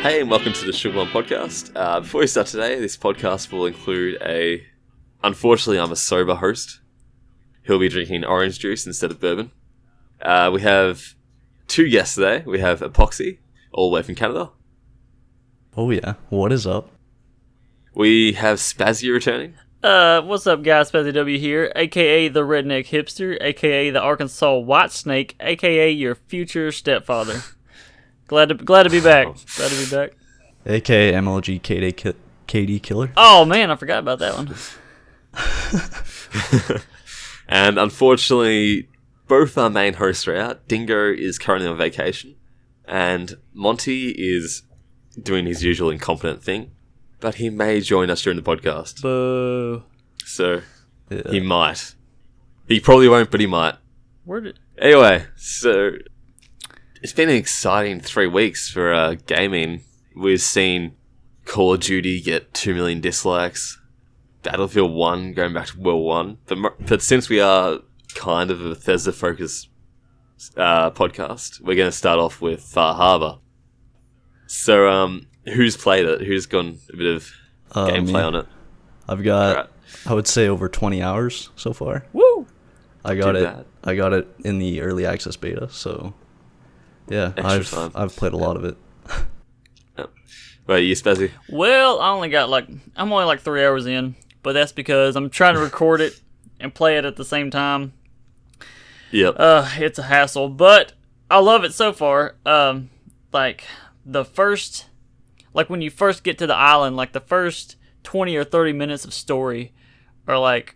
Hey, and welcome to the Sugarbombed podcast. Before we start today, this podcast will include unfortunately, I'm a sober host. He'll be drinking orange juice instead of bourbon. We have two guests today. We have Apoqsi, all the way from Canada. Oh yeah, what is up? We have Spazzy returning. What's up, guys? Spazzy W here, aka the Redneck Hipster, aka the Arkansas White Snake, aka your future stepfather. Glad to be back. Glad to be back. AKA MLG KD Killer. Oh man, I forgot about that one. And unfortunately, both our main hosts are out. Dingo is currently on vacation, and Monty is doing his usual incompetent thing, but he may join us during the podcast. Boo. So, He might. He probably won't, but he might. Anyway, so it's been an exciting 3 weeks for gaming. We've seen Call of Duty get 2 million dislikes, Battlefield 1 going back to World 1, but since we are kind of a Bethesda-focused podcast, we're going to start off with Far Harbor. So, who's played it? Who's gone a bit of gameplay on it? I've got, I would say, over 20 hours so far. Woo! I got it in the early access beta, so yeah, I've played a lot of it. Right, you Spazzy? Well, I'm only like 3 hours in, but that's because I'm trying to record it and play it at the same time. Yep. It's a hassle, but I love it so far. Like when you first get to the island, like the first 20 or 30 minutes of story are like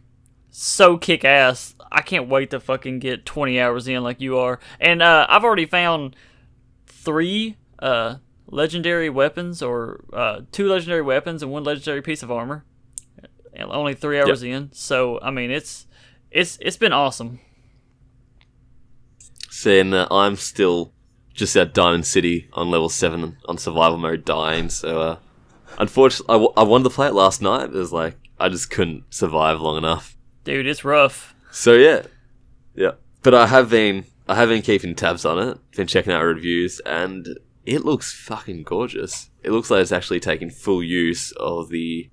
so kick ass. I can't wait to fucking get 20 hours in like you are. And I've already found 3 legendary weapons, or 2 legendary weapons and 1 legendary piece of armor. And only 3 hours in. So I mean, it's been awesome. Saying I'm still just at Diamond City on level 7 on survival mode, dying. So unfortunately, I wanted to play it last night. But it was like I just couldn't survive long enough. Dude, it's rough. So yeah. But I have been keeping tabs on it. Been checking out reviews, and it looks fucking gorgeous. It looks like it's actually taking full use of the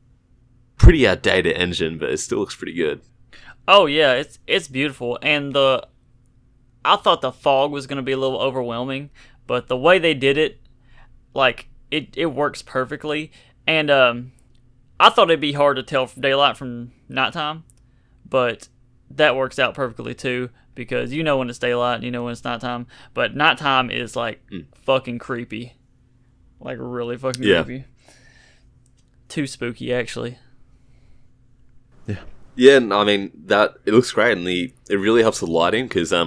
pretty outdated engine, but it still looks pretty good. Oh yeah, it's beautiful, and I thought the fog was gonna be a little overwhelming, but the way they did it, like it works perfectly. And I thought it'd be hard to tell daylight from nighttime, but that works out perfectly too, because you know when it's daylight and you know when it's nighttime. But nighttime is like fucking creepy. Like really fucking creepy. Too spooky, actually. Yeah. Yeah, and I mean, it looks great, and it really helps with lighting, because I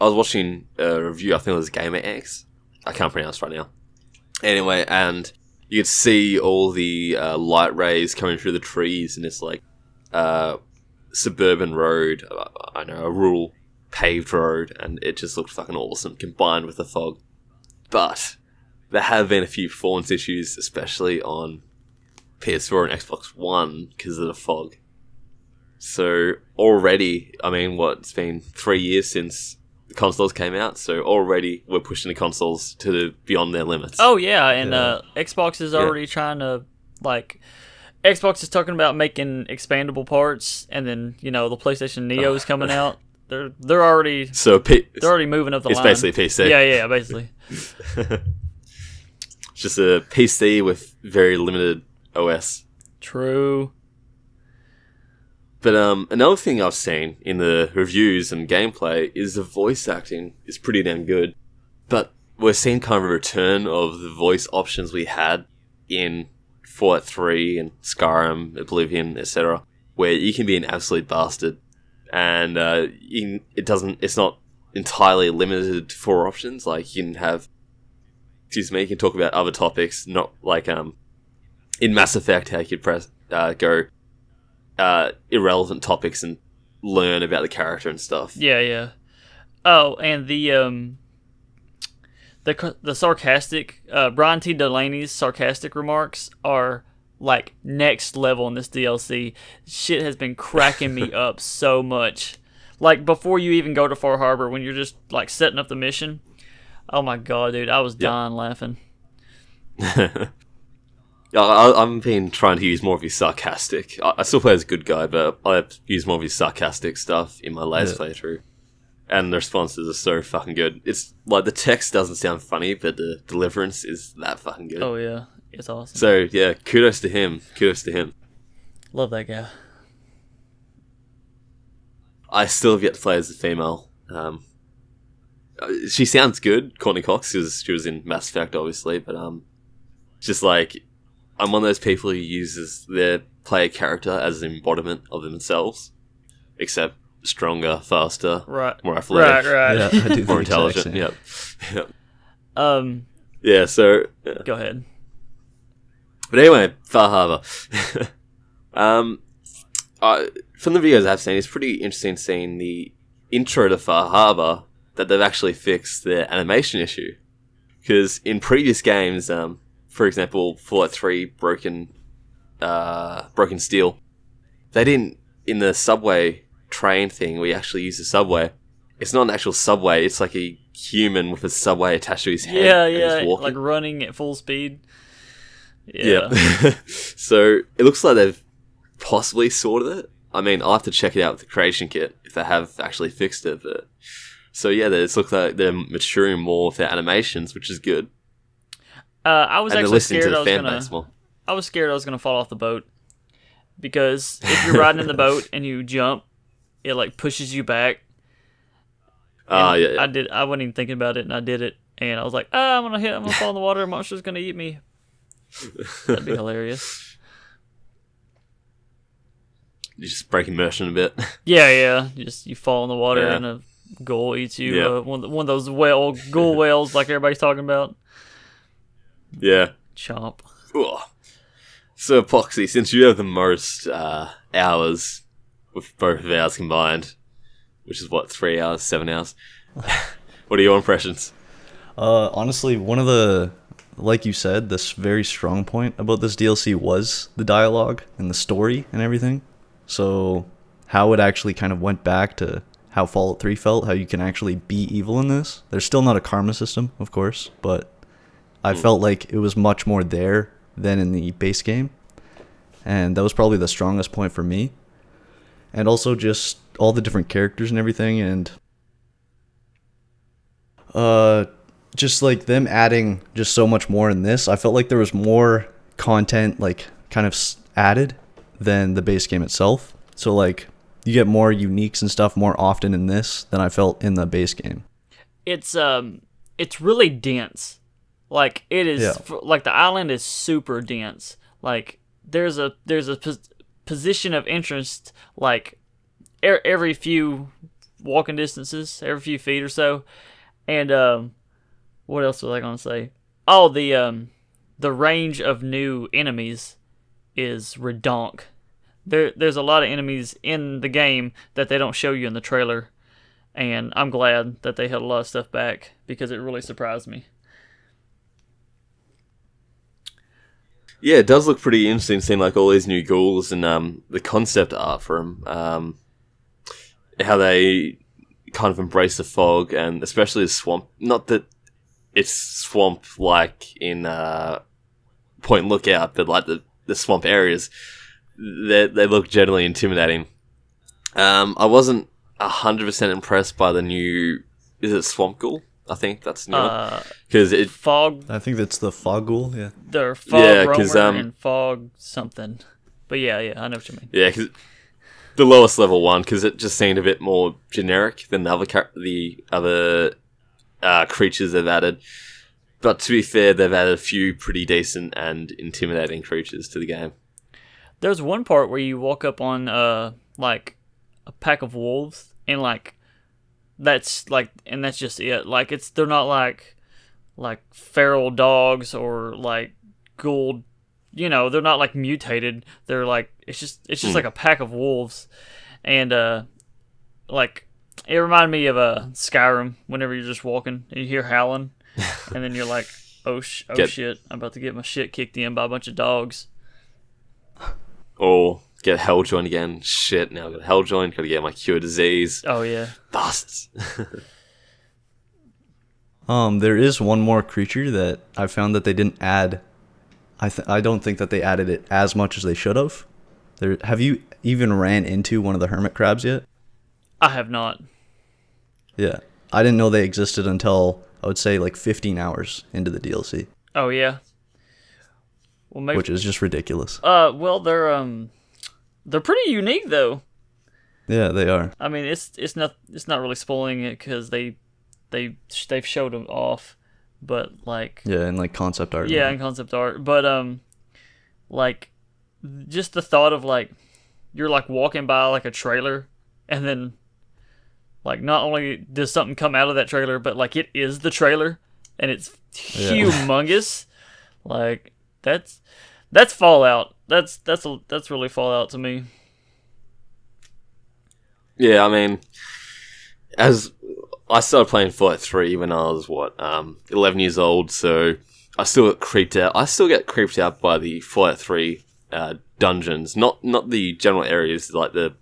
was watching a review, I think it was Gamer X. I can't pronounce right now. Anyway, and you could see all the light rays coming through the trees, and it's like suburban road, I know, a rural paved road, and it just looked fucking awesome combined with the fog. But there have been a few performance issues, especially on PS4 and Xbox One, because of the fog. So already, I mean, it's been 3 years since the consoles came out, so already we're pushing the consoles to beyond their limits. Oh yeah, and Xbox is already trying to, like, Xbox is talking about making expandable parts, and then, you know, the PlayStation Neo is coming out. They're already they're already moving up the line. It's basically a PC. Yeah, basically. It's just a PC with very limited OS. True. But another thing I've seen in the reviews and gameplay is the voice acting is pretty damn good. But we're seeing kind of a return of the voice options we had in Fallout 3 and Skyrim, Oblivion, etc., where you can be an absolute bastard, and it's not entirely limited to 4 options. Like you can talk about other topics, not like in Mass Effect, how you could go irrelevant topics and learn about the character and stuff. Yeah. Oh, and the sarcastic Brian T. Delaney's sarcastic remarks are like next level in this DLC. Shit has been cracking me up so much. Like before you even go to Far Harbor, when you're just like setting up the mission. Oh my god, dude, I was dying laughing. I've been trying to use more of his sarcastic. I still play as a good guy, but I've used more of his sarcastic stuff in my latest playthrough. And the responses are so fucking good. It's like the text doesn't sound funny, but the deliverance is that fucking good. Oh yeah, it's awesome. So yeah, kudos to him. Love that guy. I still have yet to play as a female. She sounds good, Courtney Cox, because she was in Mass Effect, obviously, but just like, I'm one of those people who uses their player character as an embodiment of themselves, except stronger, faster, more athletic, Yeah, I do more intelligent. Yep. Yeah. So go ahead. But anyway, Far Harbor. From the videos I've seen, it's pretty interesting seeing the intro to Far Harbor that they've actually fixed the animation issue. Because in previous games, for example, Fallout 3 Broken Steel, they didn't, in the subway train thing, we actually use the subway. It's not an actual subway, it's like a human with a subway attached to his head. Yeah, like running at full speed. Yeah. So it looks like they've possibly sorted it. I mean, I'll have to check it out with the creation kit if they have actually fixed it. But so yeah, it looks like they're maturing more with their animations, which is good. I was actually scared I was gonna fall off the boat, because if you're riding in the boat and you jump, it like pushes you back. Yeah. I wasn't even thinking about it, and I did it, and I was like, I'm gonna fall in the water. A monster's gonna eat me. That'd be hilarious. You just break immersion a bit. Yeah. You fall in the water and a ghoul eats you. Yeah. One of those ghoul whales like everybody's talking about. Yeah. Chomp. Ugh. So, Apoqsi, since you have the most hours with both of ours combined, which is what, 3 hours, 7 hours? What are your impressions? Honestly, one of the, like you said, this very strong point about this DLC was the dialogue and the story and everything. So how it actually kind of went back to how Fallout 3 felt, how you can actually be evil in this. There's still not a karma system, of course, but I felt like it was much more there than in the base game. And that was probably the strongest point for me. And also just all the different characters and everything, and just like them adding just so much more in this. I felt like there was more content like kind of added than the base game itself. So like you get more uniques and stuff more often in this than I felt in the base game. It's really dense. Like it is like the island is super dense. Like there's a position of interest like every few walking distances, every few feet or so. And what else was I gonna say? Oh, the range of new enemies is redonk. There's a lot of enemies in the game that they don't show you in the trailer, and I'm glad that they held a lot of stuff back because it really surprised me. Yeah, it does look pretty interesting seeing like all these new ghouls and the concept art for them. How they kind of embrace the fog and especially the swamp. Not that it's swamp like in Point Lookout, but like the swamp areas. They look generally intimidating. I wasn't 100% impressed by the new... Is it Swamp Ghoul? I think that's new. Because it fog. I think that's the fog ghoul. Yeah. They're fog roamer and fog something. But yeah, I know what you mean. Yeah, because the lowest level one, because it just seemed a bit more generic than the other creatures they've added. But to be fair, they've added a few pretty decent and intimidating creatures to the game. There's one part where you walk up on like a pack of wolves, and that's just it. Like they're not like feral dogs or like ghoul, they're not like mutated. They're like it's just like a pack of wolves, and like it reminded me of Skyrim. Whenever you're just walking and you hear howling, and then you're like, oh shit, I'm about to get my shit kicked in by a bunch of dogs. Or get hell joined again. Shit, now I've got hell joined. Got to get my cure disease. Oh yeah, bastards. There is one more creature that I found that they didn't add I don't think that they added it as much as they should have. Have you even ran into one of the hermit crabs yet? I have not. Yeah. I didn't know they existed until, I would say, like 15 hours into the DLC. Oh yeah. Well, maybe. Which is just ridiculous. Well, they're pretty unique though. Yeah, they are. I mean, it's not really spoiling it because they've showed them off, but like. Yeah, and like concept art. Yeah, and concept art, but like, just the thought of like, you're like walking by like a trailer, and then, like, not only does something come out of that trailer, but like it is the trailer, and it's humongous. Like that's Fallout. That's really Fallout to me. Yeah, I mean, as I started playing Fallout 3 when I was 11 years old, so I still get creeped out. I still get creeped out by the Fallout 3 dungeons, not the general areas like the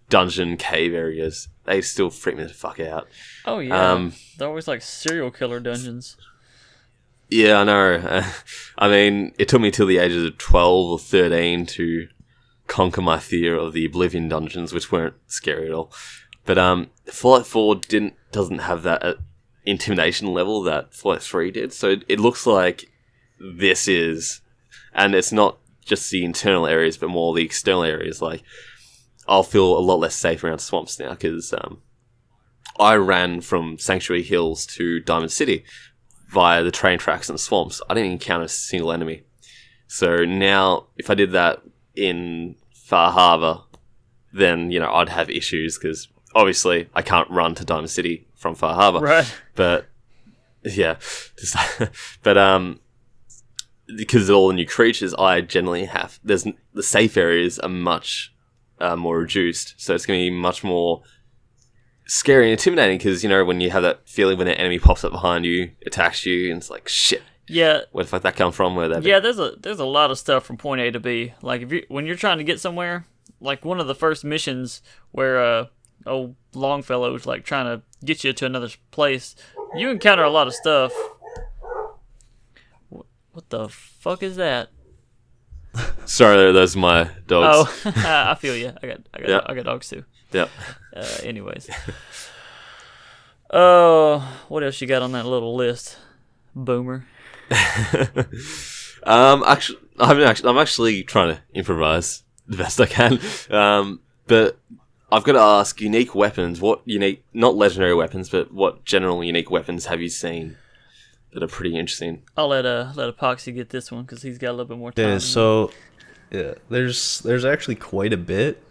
dungeon cave areas. They still freak me the fuck out. Oh yeah, they're always like serial killer dungeons. Yeah, I know. I mean, it took me till the ages of 12 or 13 to conquer my fear of the Oblivion dungeons, which weren't scary at all. But Fallout 4 doesn't have that intimidation level that Fallout 3 did. So it looks like this is, and it's not just the internal areas, but more the external areas. Like, I'll feel a lot less safe around swamps now because I ran from Sanctuary Hills to Diamond City via the train tracks and swamps. I didn't encounter a single enemy. So now, if I did that in Far Harbor, then, you know, I'd have issues because obviously I can't run to Diamond City from Far Harbor. Right. But, yeah. But, because of all the new creatures, I generally have... the safe areas are much more reduced. So it's going to be much more scary and intimidating because, you know, when you have that feeling when an enemy pops up behind you, attacks you, and it's like, shit. Yeah. Where the fuck that come from? Where that? Yeah, there's a lot of stuff from point A to B. Like when you're trying to get somewhere, like one of the first missions where old Longfellow's like trying to get you to another place, you encounter a lot of stuff. What the fuck is that? Sorry, those are my dogs. Oh, I feel you. I got dogs too. Yep. Anyways. Oh, what else you got on that little list, Boomer? I'm actually trying to improvise the best I can. But I've got to ask, unique weapons. What unique, not legendary weapons, but what general unique weapons have you seen that are pretty interesting? I'll let Apoqsi get this one because he's got a little bit more time. Yeah, so there's actually quite a bit,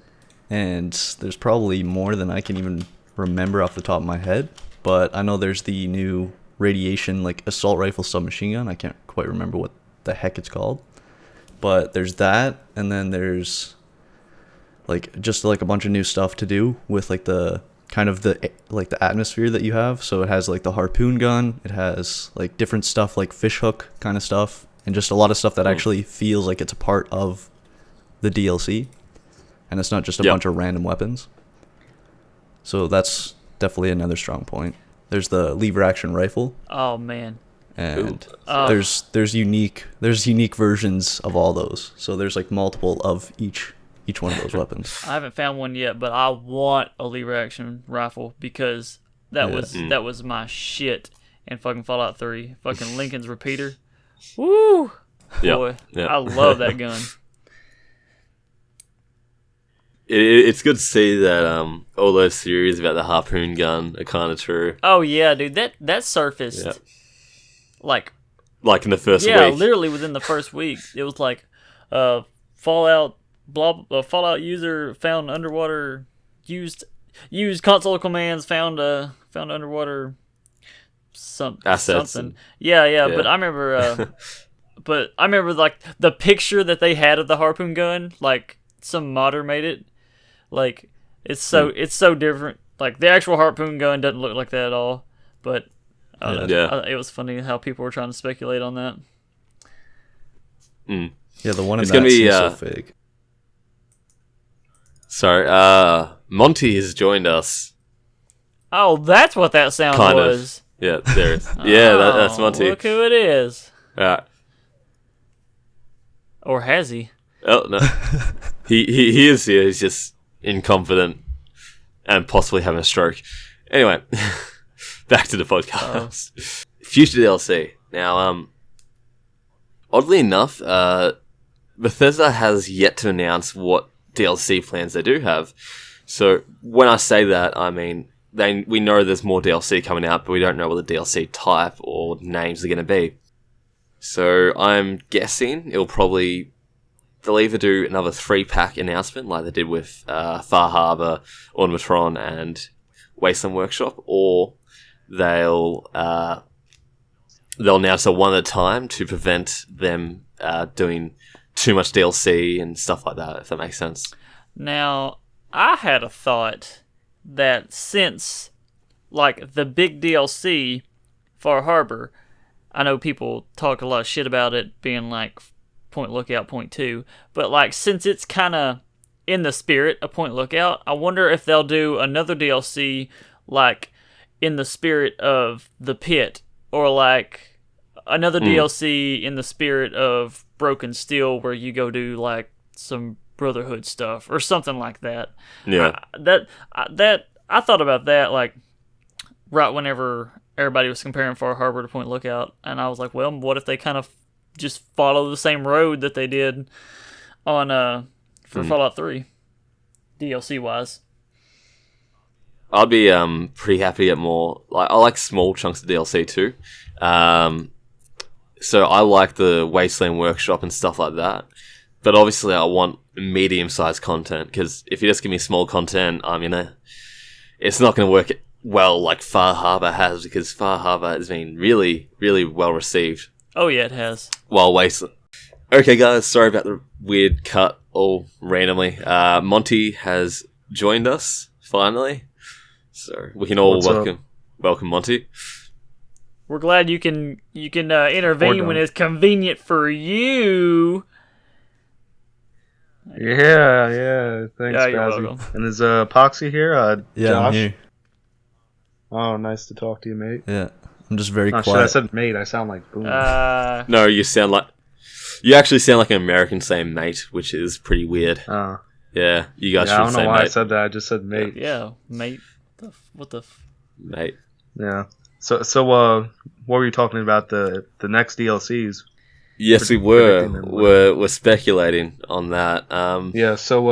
and there's probably more than I can even remember off the top of my head. But I know there's the new radiation like assault rifle submachine gun. I can't quite remember what the heck it's called. But there's that, and then there's like just like a bunch of new stuff to do with like the kind of the like the atmosphere that you have. So it has like the harpoon gun, it has like different stuff like fishhook kind of stuff, and just a lot of stuff that actually feels like it's a part of the DLC, and it's not just a bunch of random weapons. So that's definitely another strong point. There's the lever action rifle. Oh man. And there's unique versions of all those. So there's like multiple of each one of those weapons. I haven't found one yet, but I want a lever action rifle because that was my shit in fucking Fallout 3. Fucking Lincoln's repeater. Woo! Boy, I love that gun. It's good to see that all those theories about the harpoon gun are kind of true. Oh yeah, dude, that surfaced like in the first week. Yeah, literally within the first week. It was like Fallout user found underwater used console commands found underwater assets. Something. Yeah. But I remember like the picture that they had of the harpoon gun, like some modder made it. Like it's so different. Like the actual harpoon gun doesn't look like that at all. But it was funny how people were trying to speculate on that. Yeah, the one in that seems so fake. Sorry, Monte has joined us. Oh, that's what that sound was. Yeah, there it is. Yeah, that's Monte. Look who it is. Alright. Or has he? Oh no, he is here. He's just incompetent and possibly having a stroke. Anyway, back to the podcast. Future DLC. Now, oddly enough, Bethesda has yet to announce what DLC plans they do have. So when I say that, I mean we know there's more DLC coming out, but we don't know what the DLC type or names are going to be. So I'm guessing they'll either do another 3-pack announcement like they did with Far Harbor, Automatron, and Wasteland Workshop, or they'll announce it one at a time to prevent them doing too much DLC and stuff like that, if that makes sense. Now, I had a thought that since, like, the big DLC, Far Harbor, I know people talk a lot of shit about it being, like, Point Lookout, Point 2, but, like, since it's kind of in the spirit of Point Lookout, I wonder if they'll do another DLC, like, in the spirit of The Pit, or, like, another DLC in the spirit of Broken Steel, where you go do, like, some Brotherhood stuff, or something like that. Yeah. I thought about that, like, right whenever everybody was comparing Far Harbor to Point Lookout, and I was like, well, what if they kind of just follow the same road that they did on for Fallout 3, DLC wise? I'd be pretty happy to get more. Like, I like small chunks of DLC too. So I like the Wasteland Workshop and stuff like that. But obviously, I want medium-sized content, because if you just give me small content, it's not going to work well like Far Harbor has, because Far Harbor has been really, really well received. Oh yeah, it has. While Wasteland. Okay, guys, sorry about the weird cut all randomly. Monty has joined us finally, so we can all welcome Monty. We're glad you can intervene when it's convenient for you. Yeah. Thanks, Yeah, you're Spazzy. welcome. And is Apoqsi here? Yeah, Josh? I'm here. Oh, nice to talk to you, mate. Yeah, I'm just very Oh, shit, quiet. I said mate. I sound like boom. No, you actually sound like an American saying mate, which is pretty weird. Yeah, you guys should I don't say know why mate. I said that. I just said mate. Yeah, mate. What the? Mate. Yeah. So what were you talking about the next DLCs? Yes, we were. We're speculating on that. Yeah. So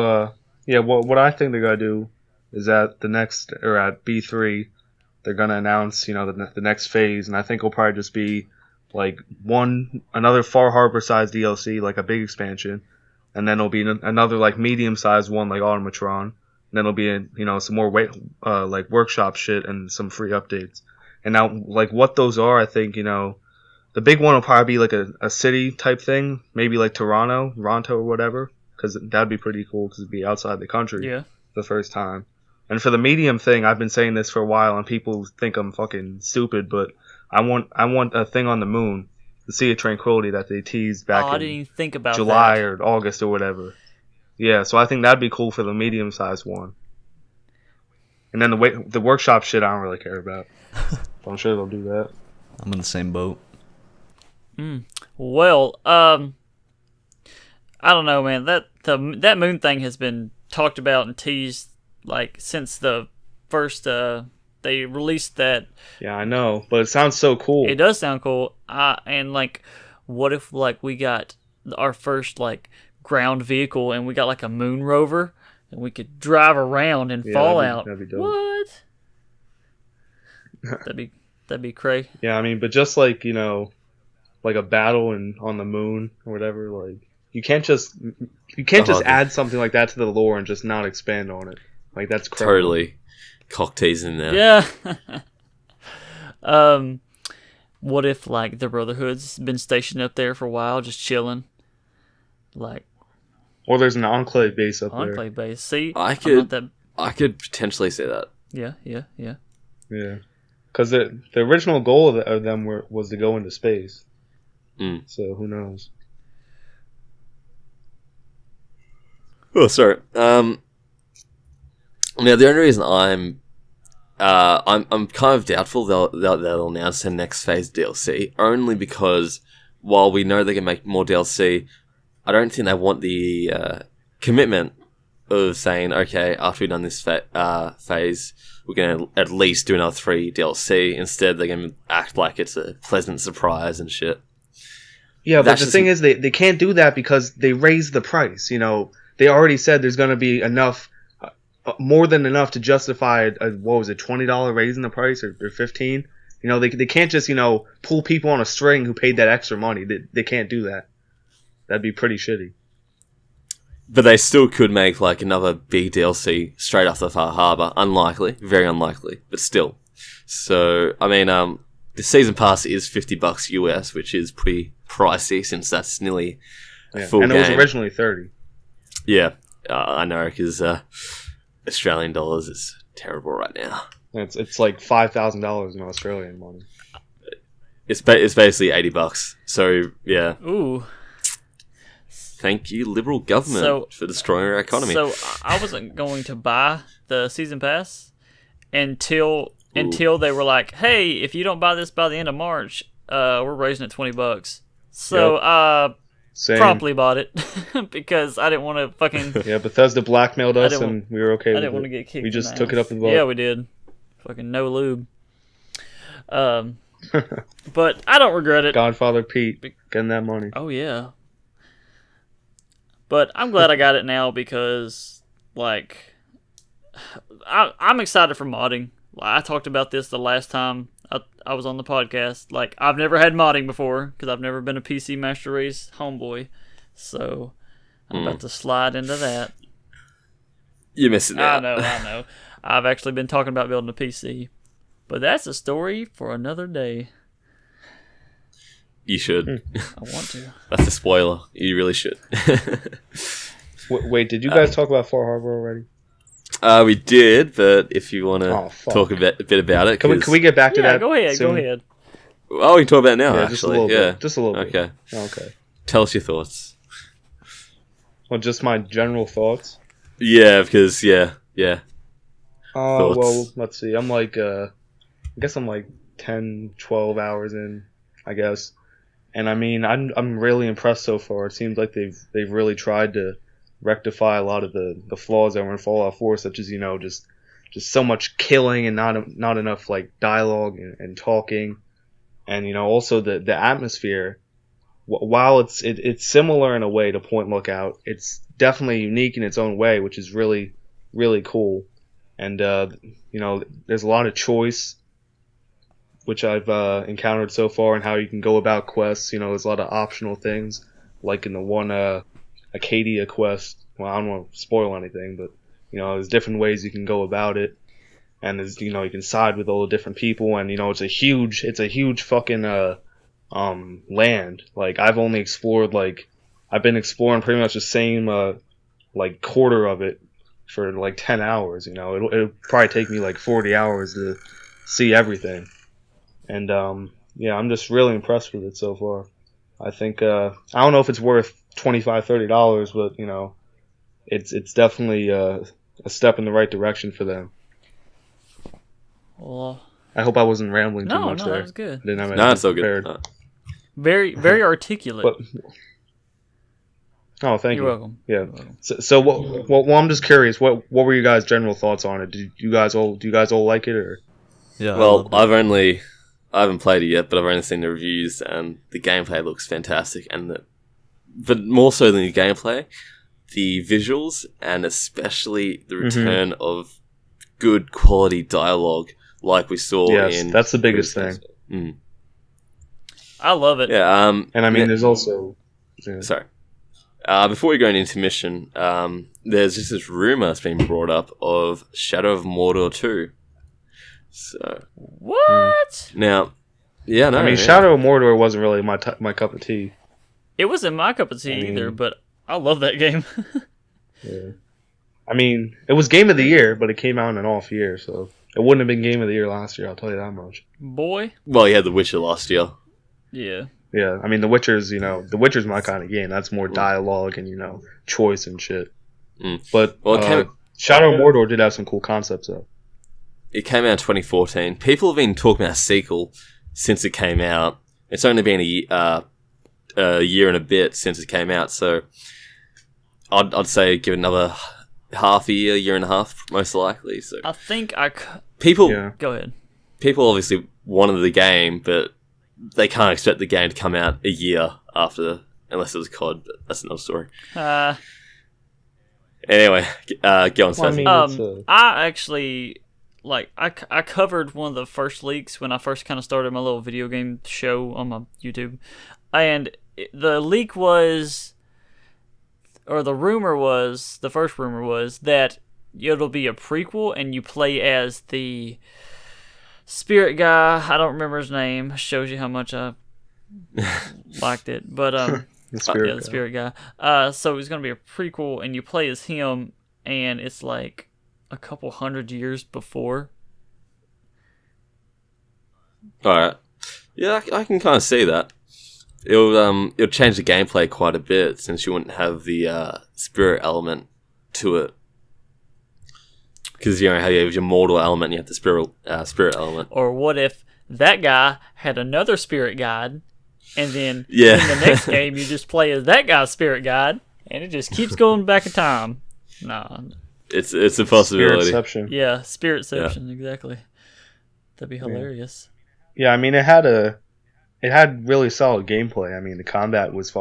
what I think they're gonna do is at at B3, they're gonna announce the next phase, and I think it'll probably just be like another Far Harbor sized DLC, like a big expansion, and then it'll be another like medium sized one like Automatron, and then it'll be some more like workshop shit and some free updates. And now, like, what those are, I think, the big one will probably be like a city type thing, maybe like Toronto or whatever, because that'd be pretty cool because it'd be outside the country the first time. And for the medium thing, I've been saying this for a while, and people think I'm fucking stupid, but I want a thing on the moon, the Sea of Tranquility that they teased back I didn't even think about July that. or August or whatever. Yeah, so I think that'd be cool for the medium-sized one. And then the workshop shit, I don't really care about. I'm sure they'll do that. I'm in the same boat. Well, I don't know, man. That moon thing has been talked about and teased like since the first they released that. Yeah, I know, but it sounds so cool. It does sound cool. And like, what if like we got our first like ground vehicle and we got like a moon rover and we could drive around in Fallout? That'd be dope. What? That'd be crazy. Yeah, I mean, but just like like a battle on the moon or whatever, like you can't just add something like that to the lore and just not expand on it. Like that's crazy. Totally cock teasing there. Yeah. What if like the Brotherhood's been stationed up there for a while, just chilling? Like, or there's an Enclave base up there. Enclave base. See, I could potentially say that. Yeah. Yeah, because the original goal of them was to go into space. So who knows? Oh, sorry. Now the only reason I'm kind of doubtful they'll announce their next phase DLC only because while we know they can make more DLC, I don't think they want the commitment of saying, okay, after we've done this phase, we're going to at least do another 3 DLC. Instead, they're going to act like it's a pleasant surprise and shit. Yeah, but the thing is, they can't do that because they raised the price. You know, they already said there's going to be enough, more than enough to justify what was it, $20 raise in the price or $15? You know, they can't just, you know, pull people on a string who paid that extra money. They can't do that. That'd be pretty shitty. But they still could make like another big DLC straight off the Far Harbor. Unlikely, very unlikely, but still. So, I mean, the season pass is $50 US, which is pretty pricey since that's nearly a full game. And it was originally $30. Yeah, I know, because Australian dollars is terrible right now. It's like $5,000 in Australian money. It's basically $80. So yeah. Ooh. Thank you, liberal government, for destroying our economy. So I wasn't going to buy the season pass until they were like, "Hey, if you don't buy this by the end of March, we're raising it $20." So promptly bought it because I didn't want to fucking. Yeah, Bethesda blackmailed us, and we were okay with it. I didn't want to get kicked. We just took it up the butt. Yeah, we did. Fucking no lube. But I don't regret it. Godfather Pete getting that money. Oh yeah. But I'm glad I got it now because, like, I'm excited for modding. I talked about this the last time I was on the podcast. Like, I've never had modding before because I've never been a PC Master Race homeboy. So I'm about to slide into that. You're missing out. I know. I've actually been talking about building a PC. But that's a story for another day. You should. I want to. That's a spoiler. You really should. Wait, did you guys talk about Far Harbor already? We did, but if you want to talk a bit about it... Can we get back to that? Go ahead, soon? go ahead. Oh, we can talk about it now, yeah, actually. Just a little bit. Just a little bit. Okay. Okay. Tell us your thoughts. Well, just my general thoughts? Yeah, because, yeah. Well, let's see. I'm like, I guess I'm like 10, 12 hours in, I guess. And I mean, I'm really impressed so far. It seems like they've really tried to rectify a lot of the flaws that were in Fallout 4, such as, you know, just so much killing and not enough like dialogue and talking, and, you know, also the atmosphere. While it's similar in a way to Point Lookout, it's definitely unique in its own way, which is really, really cool. And you know, there's a lot of choice, which I've encountered so far, and how you can go about quests. You know, there's a lot of optional things, like in the one Acadia quest. Well, I don't want to spoil anything, but, you know, there's different ways you can go about it, and there's, you know, you can side with all the different people, and, you know, it's a huge fucking land. Like, I've been exploring pretty much the same like quarter of it for like 10 hours. You know, it'll probably take me like 40 hours to see everything. And yeah, I'm just really impressed with it so far. I think I don't know if it's worth $25-$30, but, you know, it's definitely a step in the right direction for them. Well, I hope I wasn't rambling too much there. No, that was good. No, it's so good. Very, very articulate. But, oh, thank you. You're welcome. Yeah. You're welcome. So well, I'm just curious. What were you guys' general thoughts on it? Do you guys all like it, or? Yeah. Well, I haven't played it yet, but I've only seen the reviews, and the gameplay looks fantastic. But more so than the gameplay, the visuals, and especially the return of good quality dialogue, like we saw in. Yes, that's the biggest thing. I love it. Yeah. And I mean, there's also. Yeah. Sorry. Before we go into intermission, there's just this rumor that's been brought up of Shadow of Mordor 2. So what? Now, yeah, no. I mean, Shadow of Mordor wasn't really my cup of tea. It wasn't my cup of tea either, but I love that game. Yeah. I mean, it was Game of the Year, but it came out in an off year, so it wouldn't have been Game of the Year last year. I'll tell you that much. Boy. Well, you had The Witcher last year. Yeah. Yeah, I mean, The Witcher's my kind of game. That's more dialogue and, you know, choice and shit. But Shadow of Mordor did have some cool concepts, though. It came out in 2014. People have been talking about a sequel since it came out. It's only been a year and a bit since it came out, so I'd say give it another half a year and a half, most likely. So I think people Go ahead. People obviously wanted the game, but they can't expect the game to come out a year after, unless it was COD. But that's another story. Anyway, go on, Spazzy. I actually I covered one of the first leaks when I first kind of started my little video game show on my YouTube, and the leak was, or the first rumor was that it'll be a prequel and you play as the spirit guy. I don't remember his name. Shows you how much I liked it, but the spirit guy. So it's gonna be a prequel and you play as him, and it's like a couple 100 years before. All right, yeah, I can kind of see that. It'll change the gameplay quite a bit since you wouldn't have the spirit element to it. Because you know how you have your mortal element, and you have the spirit element. Or what if that guy had another spirit guide, and then in the next game you just play as that guy's spirit guide, and it just keeps going back in time? No, it's a possibility. Spiritception. Yeah, spiritception, exactly. That'd be hilarious. Yeah, I mean, it had really solid gameplay. I mean, the combat was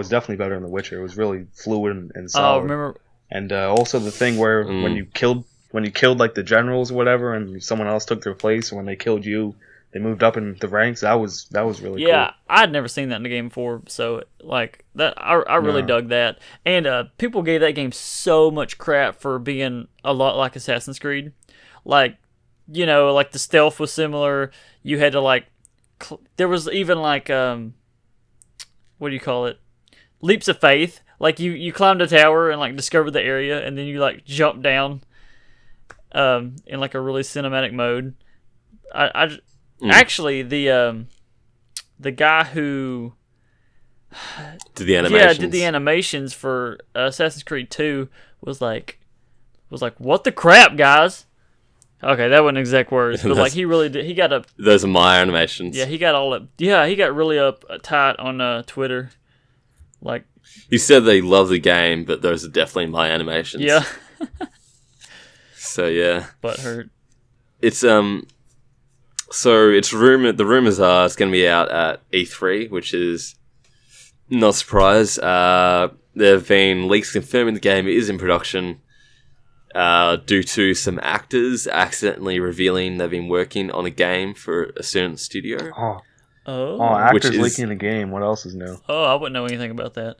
definitely better in The Witcher. It was really fluid and solid. Oh, remember. And also the thing where when you killed like the generals or whatever, and someone else took their place, and when they killed you, they moved up in the ranks. That was really cool. Yeah, I'd never seen that in the game before, so like that, I really dug that. And people gave that game so much crap for being a lot like Assassin's Creed. Like, you know, like the stealth was similar. You had to like, there was even like what do you call it? Leaps of faith. Like you climbed a tower and like discovered the area, and then you like jump down in like a really cinematic mode. Actually the guy who did the animations. Yeah, did the animations for Assassin's Creed 2 was like, what the crap, guys? Okay, that wasn't exact words, but like he really did. He got those are my animations. Yeah, he got all up. Yeah, he got really up tight on Twitter. Like, he said they love the game, but those are definitely my animations. Yeah. So yeah, butt hurt. It's so it's rumored. The rumors are it's going to be out at E3, which is not a surprise. There have been leaks confirming the game is in production, due to some actors accidentally revealing they've been working on a game for a certain studio. Actors leaking the game. What else is new? Oh, I wouldn't know anything about that.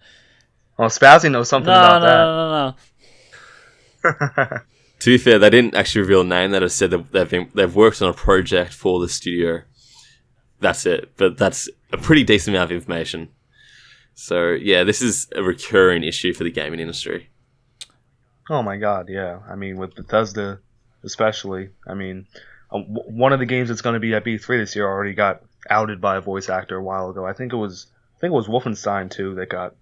Oh, Spazzy knows something about that. No. To be fair, they didn't actually reveal a name. They just said that they've worked on a project for the studio. That's it. But that's a pretty decent amount of information. So yeah, this is a recurring issue for the gaming industry. Oh my god, yeah. I mean, with Bethesda especially. I mean, one of the games that's going to be at B3 this year already got outed by a voice actor a while ago. I think it was Wolfenstein 2 that got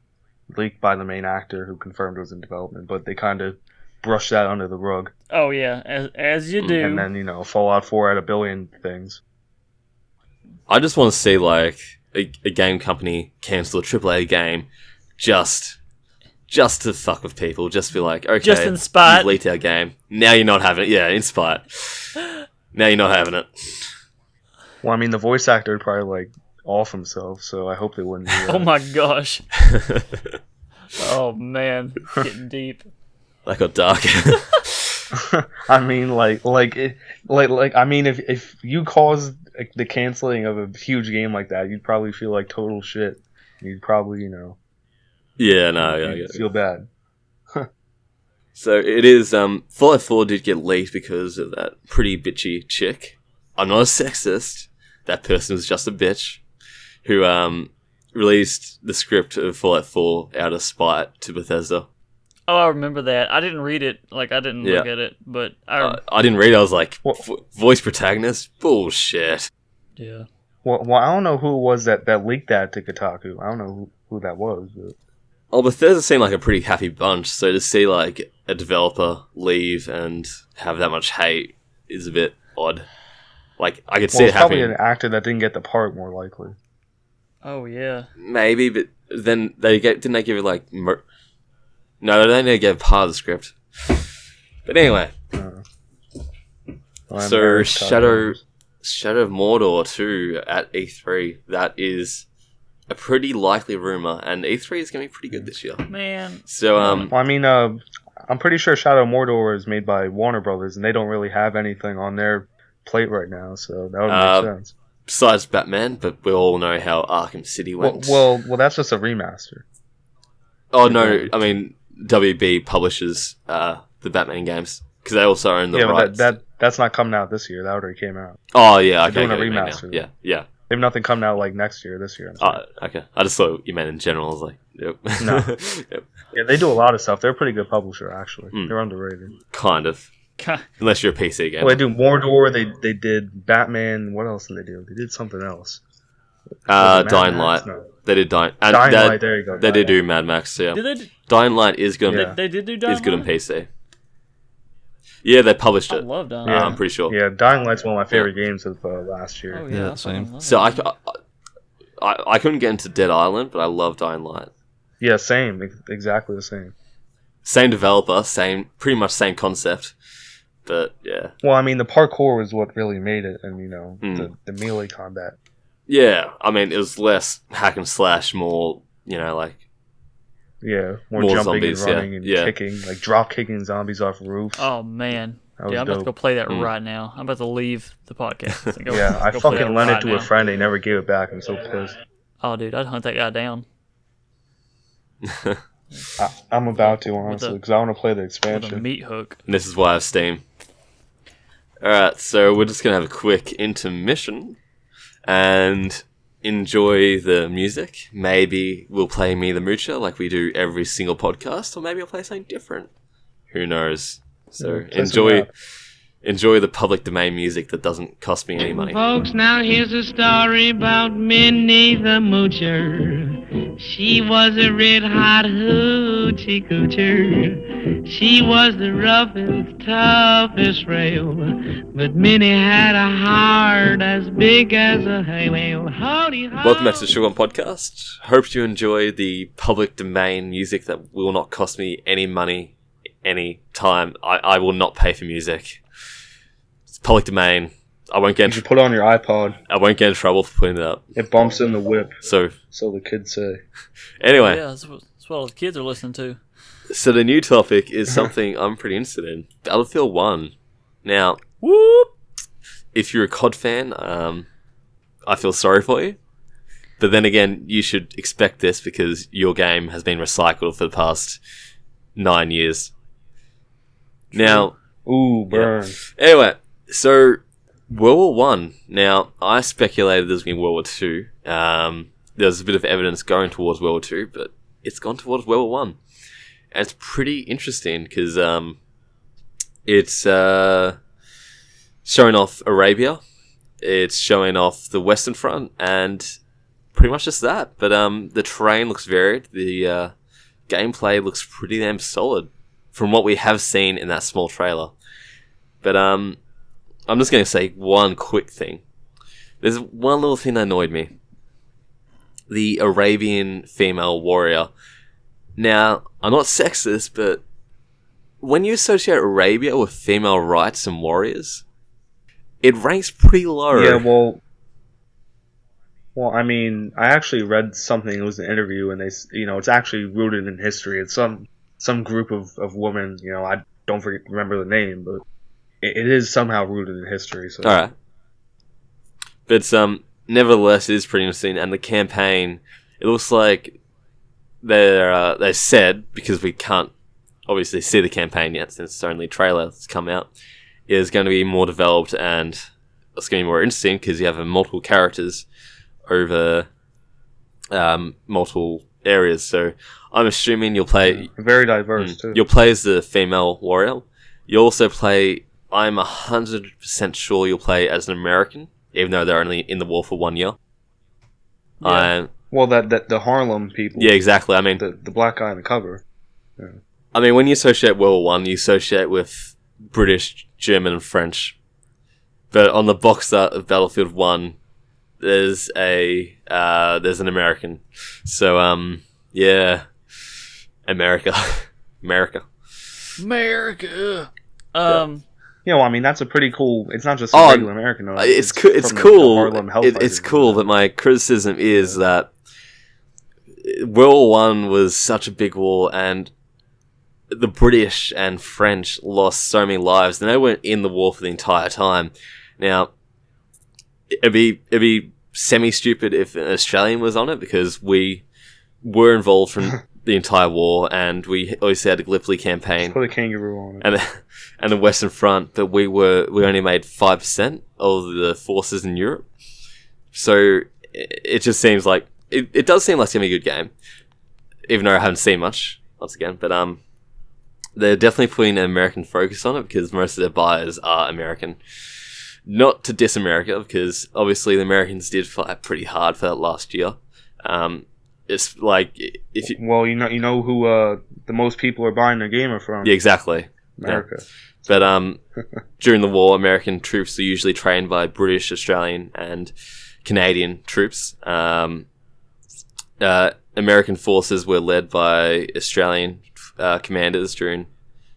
leaked by the main actor who confirmed it was in development, but they kind of brushed that under the rug. Oh yeah, as you do. And then, Fallout 4 had a billion things. I just want to see like a game company cancel a AAA game just to fuck with people, just be like, okay, just in spite. You've leaked our game. Now you're not having it. Yeah, in spite. Now you're not having it. Well, I mean, the voice actor would probably like off himself, so I hope they wouldn't do that. Oh my gosh. Oh man, getting deep. That got dark. I mean, if you caused the canceling of a huge game like that, you'd probably feel like total shit. You'd probably, Yeah, no, yeah, I get it. Feel bad. So it is. Fallout 4 did get leaked because of that pretty bitchy chick. I'm not a sexist. That person was just a bitch who released the script of Fallout 4 out of spite to Bethesda. Oh, I remember that. I didn't read it. Like, I didn't look at it, but I didn't read it. I was like, voice protagonist? Bullshit. Yeah. Well, I don't know who it was that leaked that to Kotaku. I don't know who that was. But... Oh, Bethesda seemed like a pretty happy bunch, so to see, like, a developer leave and have that much hate is a bit odd. Like, I could see it happening. Probably an actor that didn't get the part, more likely. Oh yeah. Maybe, but then didn't they give it like no, they only gave part of the script. But anyway, so Shadow of Mordor 2 at E3. That is a pretty likely rumor, and E3 is going to be pretty good this year. Man. So well, I mean, I'm pretty sure Shadow of Mordor is made by Warner Brothers, and they don't really have anything on their plate right now, so that would make sense. Besides Batman, but we all know how Arkham City went. Well, that's just a remaster. Oh no, I mean WB publishes the Batman games because they also own the rights. That's not coming out this year. That already came out. Oh yeah, okay. They're doing a remaster. Yeah. They have nothing coming out like next year, this year. Oh, okay. I just thought you meant in general. I was like, yep. No. Yep. Yeah, they do a lot of stuff. They're a pretty good publisher, actually. They're underrated. Kind of. Unless you're a PC gamer. Well, they do Mordor. They did Batman. What else did they do? They did something else. Dying Light. No. They did Dying Light. There you go. They did do Mad Max. Yeah. Did they? Dying Light is good. Yeah. They did do Dying Light. Is good on PC. Yeah, they published it. I love Dying Light. I'm pretty sure. Yeah, Dying Light's one of my favorite games of last year. Oh, yeah, same. So I couldn't get into Dead Island, but I love Dying Light. Yeah, same. Exactly the same. Same developer, pretty much same concept. But yeah. Well, I mean, the parkour was what really made it, and the melee combat. Yeah, I mean, it was less hack and slash, more like. Yeah, more jumping zombies, and running and kicking, like drop kicking zombies off roofs. Oh man, dude, I'm about to go play that right now. I'm about to leave the podcast. I fucking lent it to a friend. They never gave it back. I'm so pissed. Oh, dude, I'd hunt that guy down. I'm about to, honestly, because I want to play the expansion. With a meat hook. And this is why I have Steam. Alright, so we're just going to have a quick intermission and enjoy the music. Maybe we'll play Me the Moocher like we do every single podcast, or maybe I'll play something different. Who knows? So enjoy the public domain music that doesn't cost me any money. Folks, now here's a story about Minnie the Moocher. She was a red hot hoochie coocher. She was the roughest, toughest rail. But Minnie had a heart as big as a hay whale. Welcome back to the Sugarbombed podcast. Hope you enjoy the public domain music that will not cost me any money, any time. I will not pay for music. It's public domain. I won't get. You should put it on your iPod. I won't get in trouble for putting it up. It bumps in the whip. So the kids say. Anyway. Yeah, that's what all the kids are listening to. So the new topic is something I'm pretty interested in. Battlefield 1. Now, if you're a COD fan, I feel sorry for you. But then again, you should expect this because your game has been recycled for the past 9 years. Now, ooh, burn. Yeah. Anyway, so World War One. Now, I speculated this was going to be World War Two. There's a bit of evidence going towards World War Two, but it's gone towards World War One, and it's pretty interesting because it's showing off Arabia, it's showing off the Western Front, and pretty much just that. But the terrain looks varied. The gameplay looks pretty damn solid from what we have seen in that small trailer. But I'm just going to say one quick thing. There's one little thing that annoyed me. The Arabian female warrior. Now, I'm not sexist, but when you associate Arabia with female rights and warriors, it ranks pretty low. Yeah, well, I mean, I actually read something. It was an interview, and it's actually rooted in history. It's some group of women. I don't remember the name, but it is somehow rooted in history. So. All right, but nevertheless, it is pretty interesting. And the campaign, it looks like they said, because we can't obviously see the campaign yet since it's only trailer that's come out, is going to be more developed and it's going to be more interesting because you have multiple characters over multiple areas. So I'm assuming you'll play very diverse too. You'll play as the female warrior. You'll also play. I'm 100% sure you'll play as an American, even though they're only in the war for 1 year. Yeah. Well, that the Harlem people. Yeah, exactly. I mean, the black guy on the cover. Yeah. I mean, when you associate World War One, you associate with British, German, and French. But on the box art of Battlefield 1, there's an American. So yeah, America, America. You know, I mean, that's a pretty cool. It's not just a regular American. Though. It's from cool. Harlem Hellfighters, It's cool, but my criticism is that World War One was such a big war, and the British and French lost so many lives, and they weren't in the war for the entire time. Now, it'd be semi-stupid if an Australian was on it, because we were involved from the entire war, and we always had a Gallipoli campaign. Put a kangaroo on it. And the Western Front, but we only made 5% of the forces in Europe. So it just seems like it does seem like it's gonna be a good game, even though I haven't seen much once again. But they're definitely putting an American focus on it because most of their buyers are American. Not to diss America, because obviously the Americans did fight pretty hard for that last year. It's like if you, well, you know who the most people are buying their game are from. Yeah, exactly. America. Yeah. But during the war, American troops are usually trained by British, Australian, and Canadian troops. American forces were led by Australian commanders during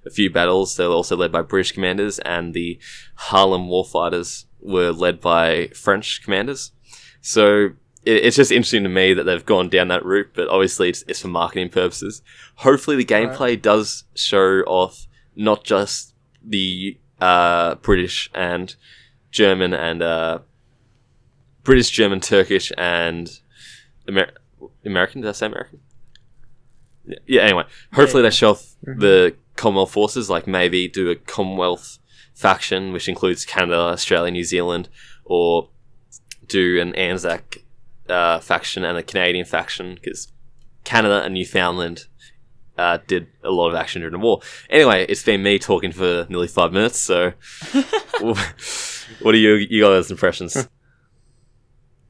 a few battles. They were also led by British commanders, and the Harlem Warfighters were led by French commanders. So it's just interesting to me that they've gone down that route, but obviously it's for marketing purposes. Hopefully the gameplay does show off not just the British and German and British, German, Turkish, and American. Did I say American? Yeah. Anyway, hopefully they show off the Commonwealth forces, like maybe do a Commonwealth faction, which includes Canada, Australia, New Zealand, or do an Anzac faction and a Canadian faction, because Canada and Newfoundland did a lot of action during the war. Anyway, it's been me talking for nearly 5 minutes, so what are you guys' impressions?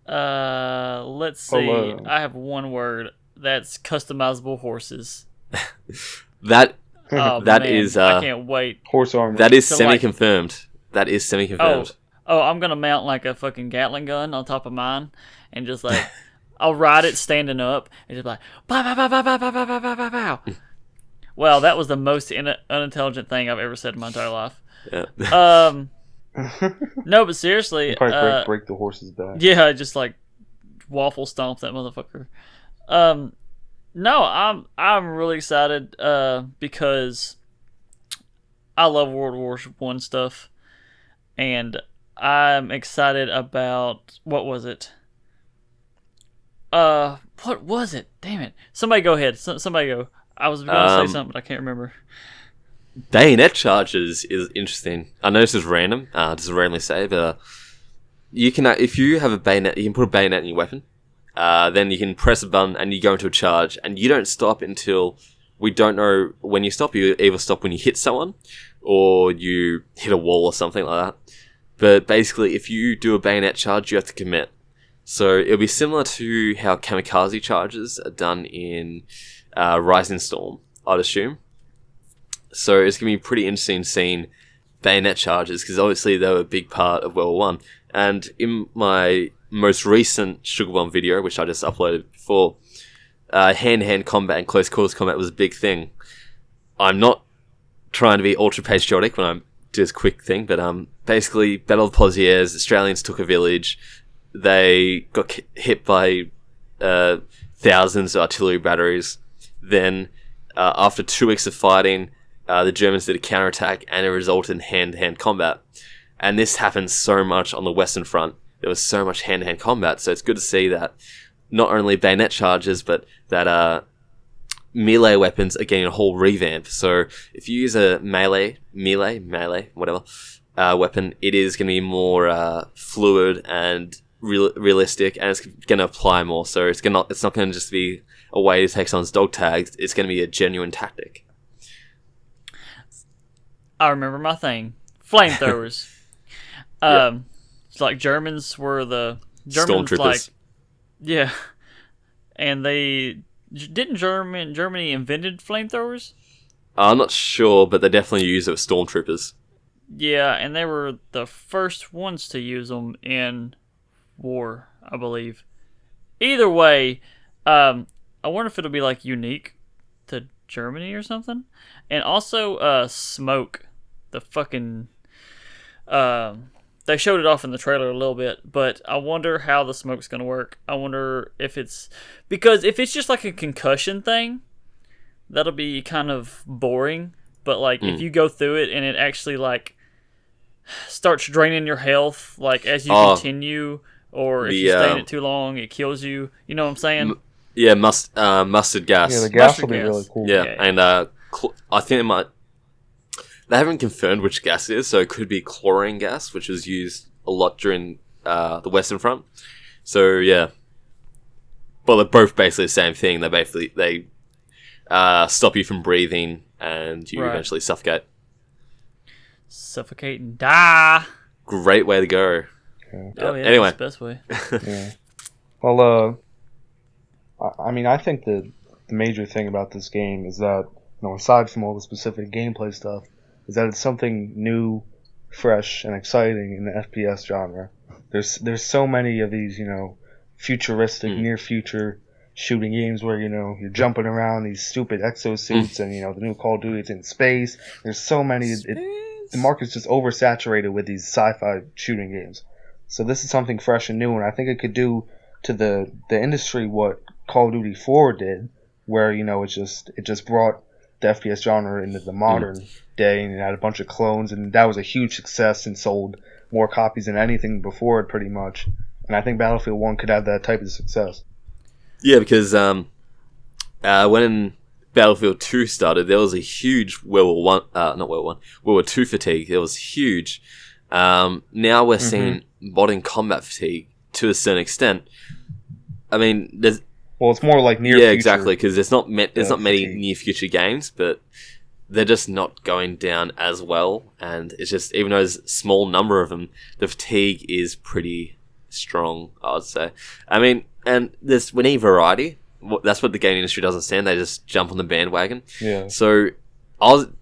Let's see. I have one word. That's customizable horses. That man, is I can't wait. Horse armor. That is So, semi-confirmed. That is semi-confirmed. Oh, I'm gonna mount like a fucking Gatling gun on top of mine, and just like I'll ride it standing up, and just like pow pow pow pow pow pow pow pow pow pow. Well, that was the most unintelligent thing I've ever said in my entire life. Yeah. No, but seriously, Probably break the horse's back. yeah, just like waffle stomp that motherfucker. No, I'm really excited because I love World War One stuff, and I'm excited about what was it? What was it? Damn it! Somebody go ahead. Somebody go. I was going to say something, but I can't remember. Bayonet charges is interesting. I know this is random. Just randomly say, but you can if you have a bayonet, you can put a bayonet in your weapon. Then you can press a button and you go into a charge, and you don't stop until we don't know when you stop. You either stop when you hit someone, or you hit a wall or something like that. But basically, if you do a bayonet charge, you have to commit. So it'll be similar to how kamikaze charges are done in Rising Storm, I'd assume. So it's going to be pretty interesting seeing bayonet charges, because obviously they were a big part of World War One. And in my most recent Sugarbombed video, which I just uploaded before, hand-to-hand combat and close quarters combat was a big thing. I'm not trying to be ultra patriotic when I do this quick thing, but basically, Battle of the Pozieres, Australians took a village. They got hit by thousands of artillery batteries. Then, after 2 weeks of fighting, the Germans did a counterattack, and it resulted in hand-to-hand combat. And this happens so much on the Western Front. There was so much hand-to-hand combat, so it's good to see that not only bayonet charges, but that melee weapons are getting a whole revamp. So if you use a melee, whatever, weapon, it is going to be more fluid and realistic, and it's going to apply more. So it's not going to just be a way to take someone's dog tags. It's going to be a genuine tactic. I remember my thing. Flamethrowers. Yeah. It's like Germans were the Germans, Stormtroopers. like, yeah, and they didn't Germany invented flamethrowers. I'm not sure, but they definitely use it with stormtroopers. Yeah, and they were the first ones to use them in War, I believe. Either way, I wonder if it'll be like unique to Germany or something. And also, smoke. The fucking they showed it off in the trailer a little bit, but I wonder how the smoke's gonna work. I wonder if it's because if it's just like a concussion thing, that'll be kind of boring. But like if you go through it and it actually like starts draining your health, like as you continue, or if you stay in it too long, it kills you. You know what I'm saying? Mustard gas. Yeah, the gas Mustard will be gas. really cool. Yeah, and I think it might. They haven't confirmed which gas it is, so it could be chlorine gas, which was used a lot during the Western Front. So yeah, well, they're both basically the same thing. They stop you from breathing, and you eventually suffocate. Suffocate and die. Great way to go. Yeah. Oh yeah, Anyway. that's the best way. Yeah. Well, I mean, I think the major thing about this game is that, aside from all the specific gameplay stuff, is that it's something new, fresh, and exciting in the FPS genre. There's so many of these, futuristic, near future shooting games where, you're jumping around these stupid exosuits and, the new Call of Duty, it's in space. There's so many. The market's just oversaturated with these sci-fi shooting games. So this is something fresh and new, and I think it could do to the industry what Call of Duty 4 did, where, it just brought the FPS genre into the modern day, and it had a bunch of clones, and that was a huge success and sold more copies than anything before it, pretty much. And I think Battlefield 1 could have that type of success. Yeah, because when Battlefield 2 started, there was a huge World War 2 fatigue. It was huge. Now we're seeing modern combat fatigue to a certain extent. I mean, there's... Well, it's more like near future. Yeah, exactly, because there's not many fatigue. near future games, but they're just not going down as well, and it's just, even though there's a small number of them, the fatigue is pretty strong, I would say. I mean, and we need variety. That's what the gaming industry doesn't stand. They just jump on the bandwagon. Yeah. So,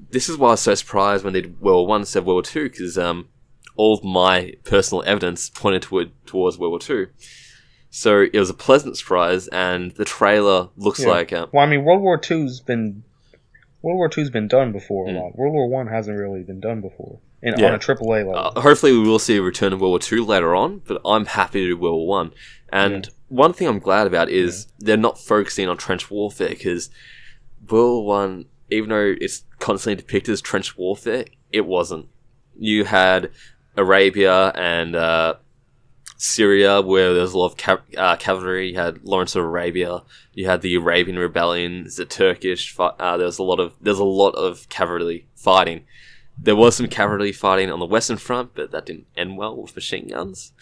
this is why I was so surprised when they did World War 1 instead of World War 2, because all of my personal evidence pointed towards World War 2. So it was a pleasant surprise, and the trailer looks like... well, I mean, World War II's been done before a lot. World War 1 hasn't really been done before on a AAA level. Hopefully we will see a return of World War 2 later on, but I'm happy to do World War 1. And one thing I'm glad about is they're not focusing on trench warfare, because World War 1, even though it's constantly depicted as trench warfare, it wasn't. You had Arabia and... Syria, where there's a lot of cavalry. You had Lawrence of Arabia. You had the Arabian rebellions, the Turkish. There's a lot of cavalry fighting. There was some cavalry fighting on the Western Front, but that didn't end well with machine guns.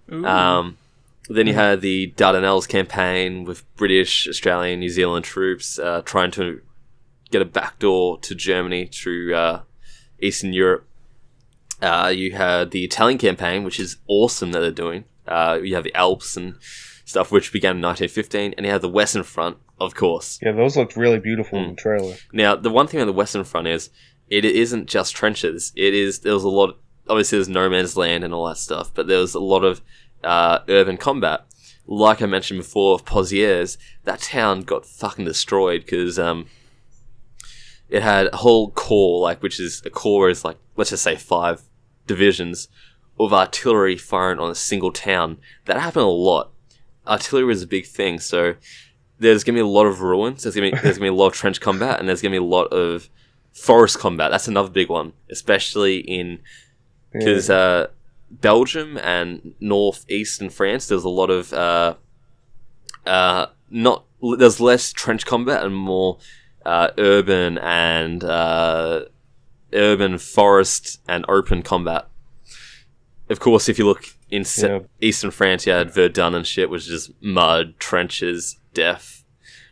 Then you had the Dardanelles campaign with British, Australian, New Zealand troops trying to get a backdoor to Germany through Eastern Europe. You had the Italian campaign, which is awesome that they're doing. You have the Alps and stuff, which began in 1915, and you have the Western Front, of course. Yeah, those looked really beautiful in the trailer. Now, the one thing on the Western Front is, it isn't just trenches. There was a lot, obviously there's no man's land and all that stuff, but there was a lot of urban combat. Like I mentioned before, of Pozieres, that town got fucking destroyed, because it had a whole corps, which is, a corps is let's just say 5 divisions of artillery firing on a single town. That happened a lot. Artillery is a big thing, so there's going to be a lot of ruins, there's going to be a lot of trench combat, and there's going to be a lot of forest combat. That's another big one, especially because Belgium and northeastern France, there's a lot of there's less trench combat and more urban and urban forest and open combat. Of course, if you look in eastern France, you had Verdun and shit, which is just mud, trenches, death,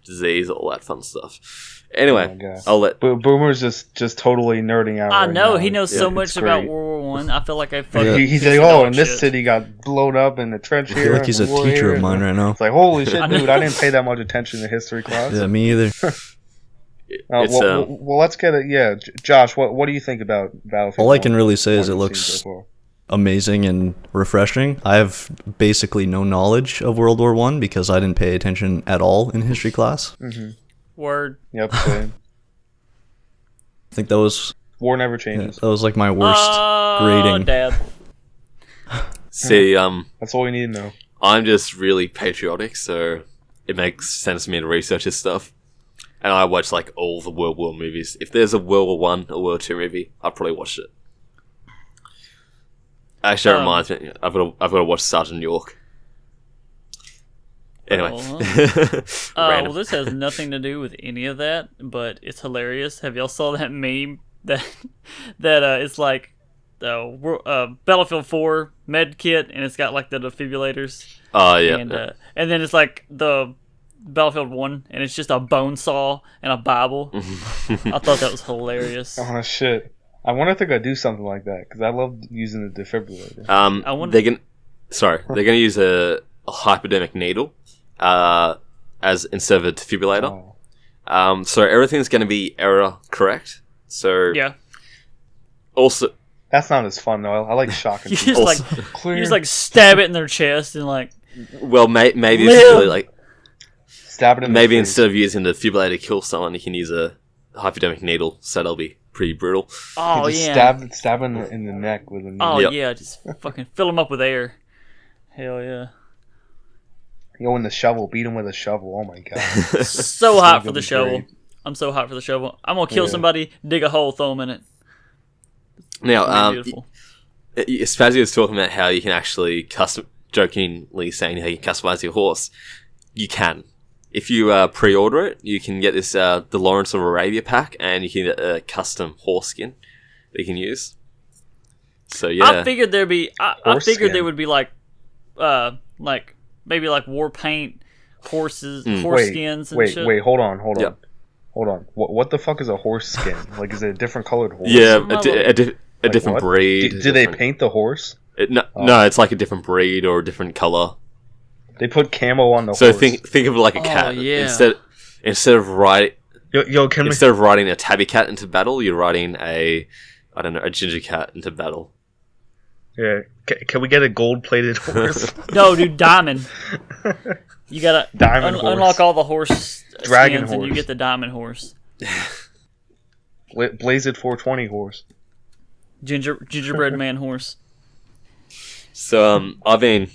disease, all that fun stuff. Anyway, I'll let Boomer's just totally nerding out. I right know now. he knows so much about World War One. I feel like I fucking. He's like, oh, and this city got blown up in the trench here. I feel like he's a teacher of mine right now. It's like, holy shit, dude! I didn't pay that much attention to history class. Yeah, me either. Well, let's get it. Yeah, Josh, what do you think about Battlefield? All I can really say is it looks amazing and refreshing. I have basically no knowledge of World War One because I didn't pay attention at all in history class. Word. Yep, same. I think that was War never changes. that was like my worst grading. Dad. See, That's all we need to know. I'm just really patriotic, so it makes sense to me to research this stuff. And I watch like all the World War movies. If there's a World War One or World Two movie, I'll probably watch it. Actually, that reminds me, I've got to watch Sergeant York. Anyway, Well, this has nothing to do with any of that, but it's hilarious. Have y'all saw that meme that it's like Battlefield 4 med kit, and it's got like the defibrillators. Oh yeah, and then it's like the Battlefield 1, and it's just a bone saw and a Bible. I thought that was hilarious. Oh shit! I wonder if they're gonna do something like that because I love using the defibrillator. They're gonna use a hypodermic needle as instead of a defibrillator. Oh. So everything's gonna be error correct. So Yeah. Also, That's not as fun though. I like shocking You people. just like stab it in their chest and like. well, maybe Live! it's really like Stab it in maybe the face. instead of using the defibrillator to kill someone, you can use a hypodermic needle. So that'll be pretty brutal. Oh You just yeah. stab in the neck with a needle. Oh Yep. yeah. Just fucking fill them up with air. Hell yeah. Go in the shovel, beat him with a shovel. Oh my god. So hot for gonna the be shovel. great. I'm so hot for the shovel. I'm gonna kill Yeah. somebody, dig a hole, throw them in it. Now, Beautiful. Spazzy was talking about how you can actually jokingly saying how you can customize your horse. You can. If you pre-order it, you can get this the Lawrence of Arabia pack, and you can get a custom horse skin that you can use. So yeah, I figured there'd be. I Horse figured skin. there would be like maybe like war paint, horse Wait, skins and wait, shit. wait, hold on. Yep. Hold on. What the fuck is a horse skin? Like, is it a different colored horse? yeah, Like a different what? breed. Do they different- paint the horse? No, it's like a different breed or a different color. They put camo on the So horse. think of it like a cat. yeah. Instead of riding Can we? instead of riding a tabby cat into battle, you're riding a ginger cat into battle. Yeah. Can we get a gold-plated horse? No, dude, diamond. You gotta Diamond horse. unlock all the horse Dragon skins, and you horse. get the diamond horse. Blaze it 420 horse. Gingerbread man horse. So I've been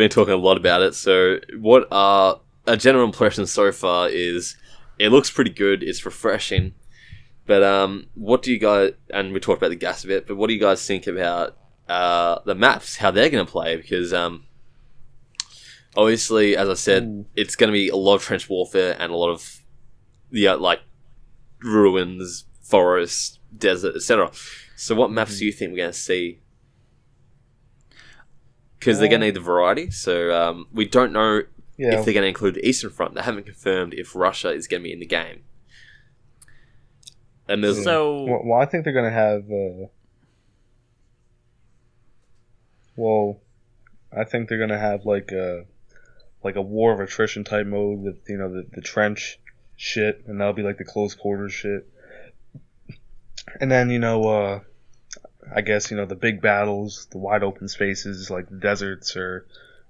talking a lot about it. So what a general impression so far is it looks pretty good. It's refreshing. But what do you guys? And we talked about the gas a bit. But what do you guys think about the maps? How they're going to play? Because obviously, as I said, it's going to be a lot of trench warfare and a lot of like ruins, forest, desert, etc. So what maps do you think we're going to see? Because they're going to need the variety. So we don't know Yeah. if they're going to include the Eastern Front. They haven't confirmed if Russia is going to be in the game. And there's So Well, I think they're gonna have. I think they're gonna have like a war of attrition type mode with the trench shit, and that'll be like the close quarters shit. And then I guess the big battles, the wide open spaces like the deserts or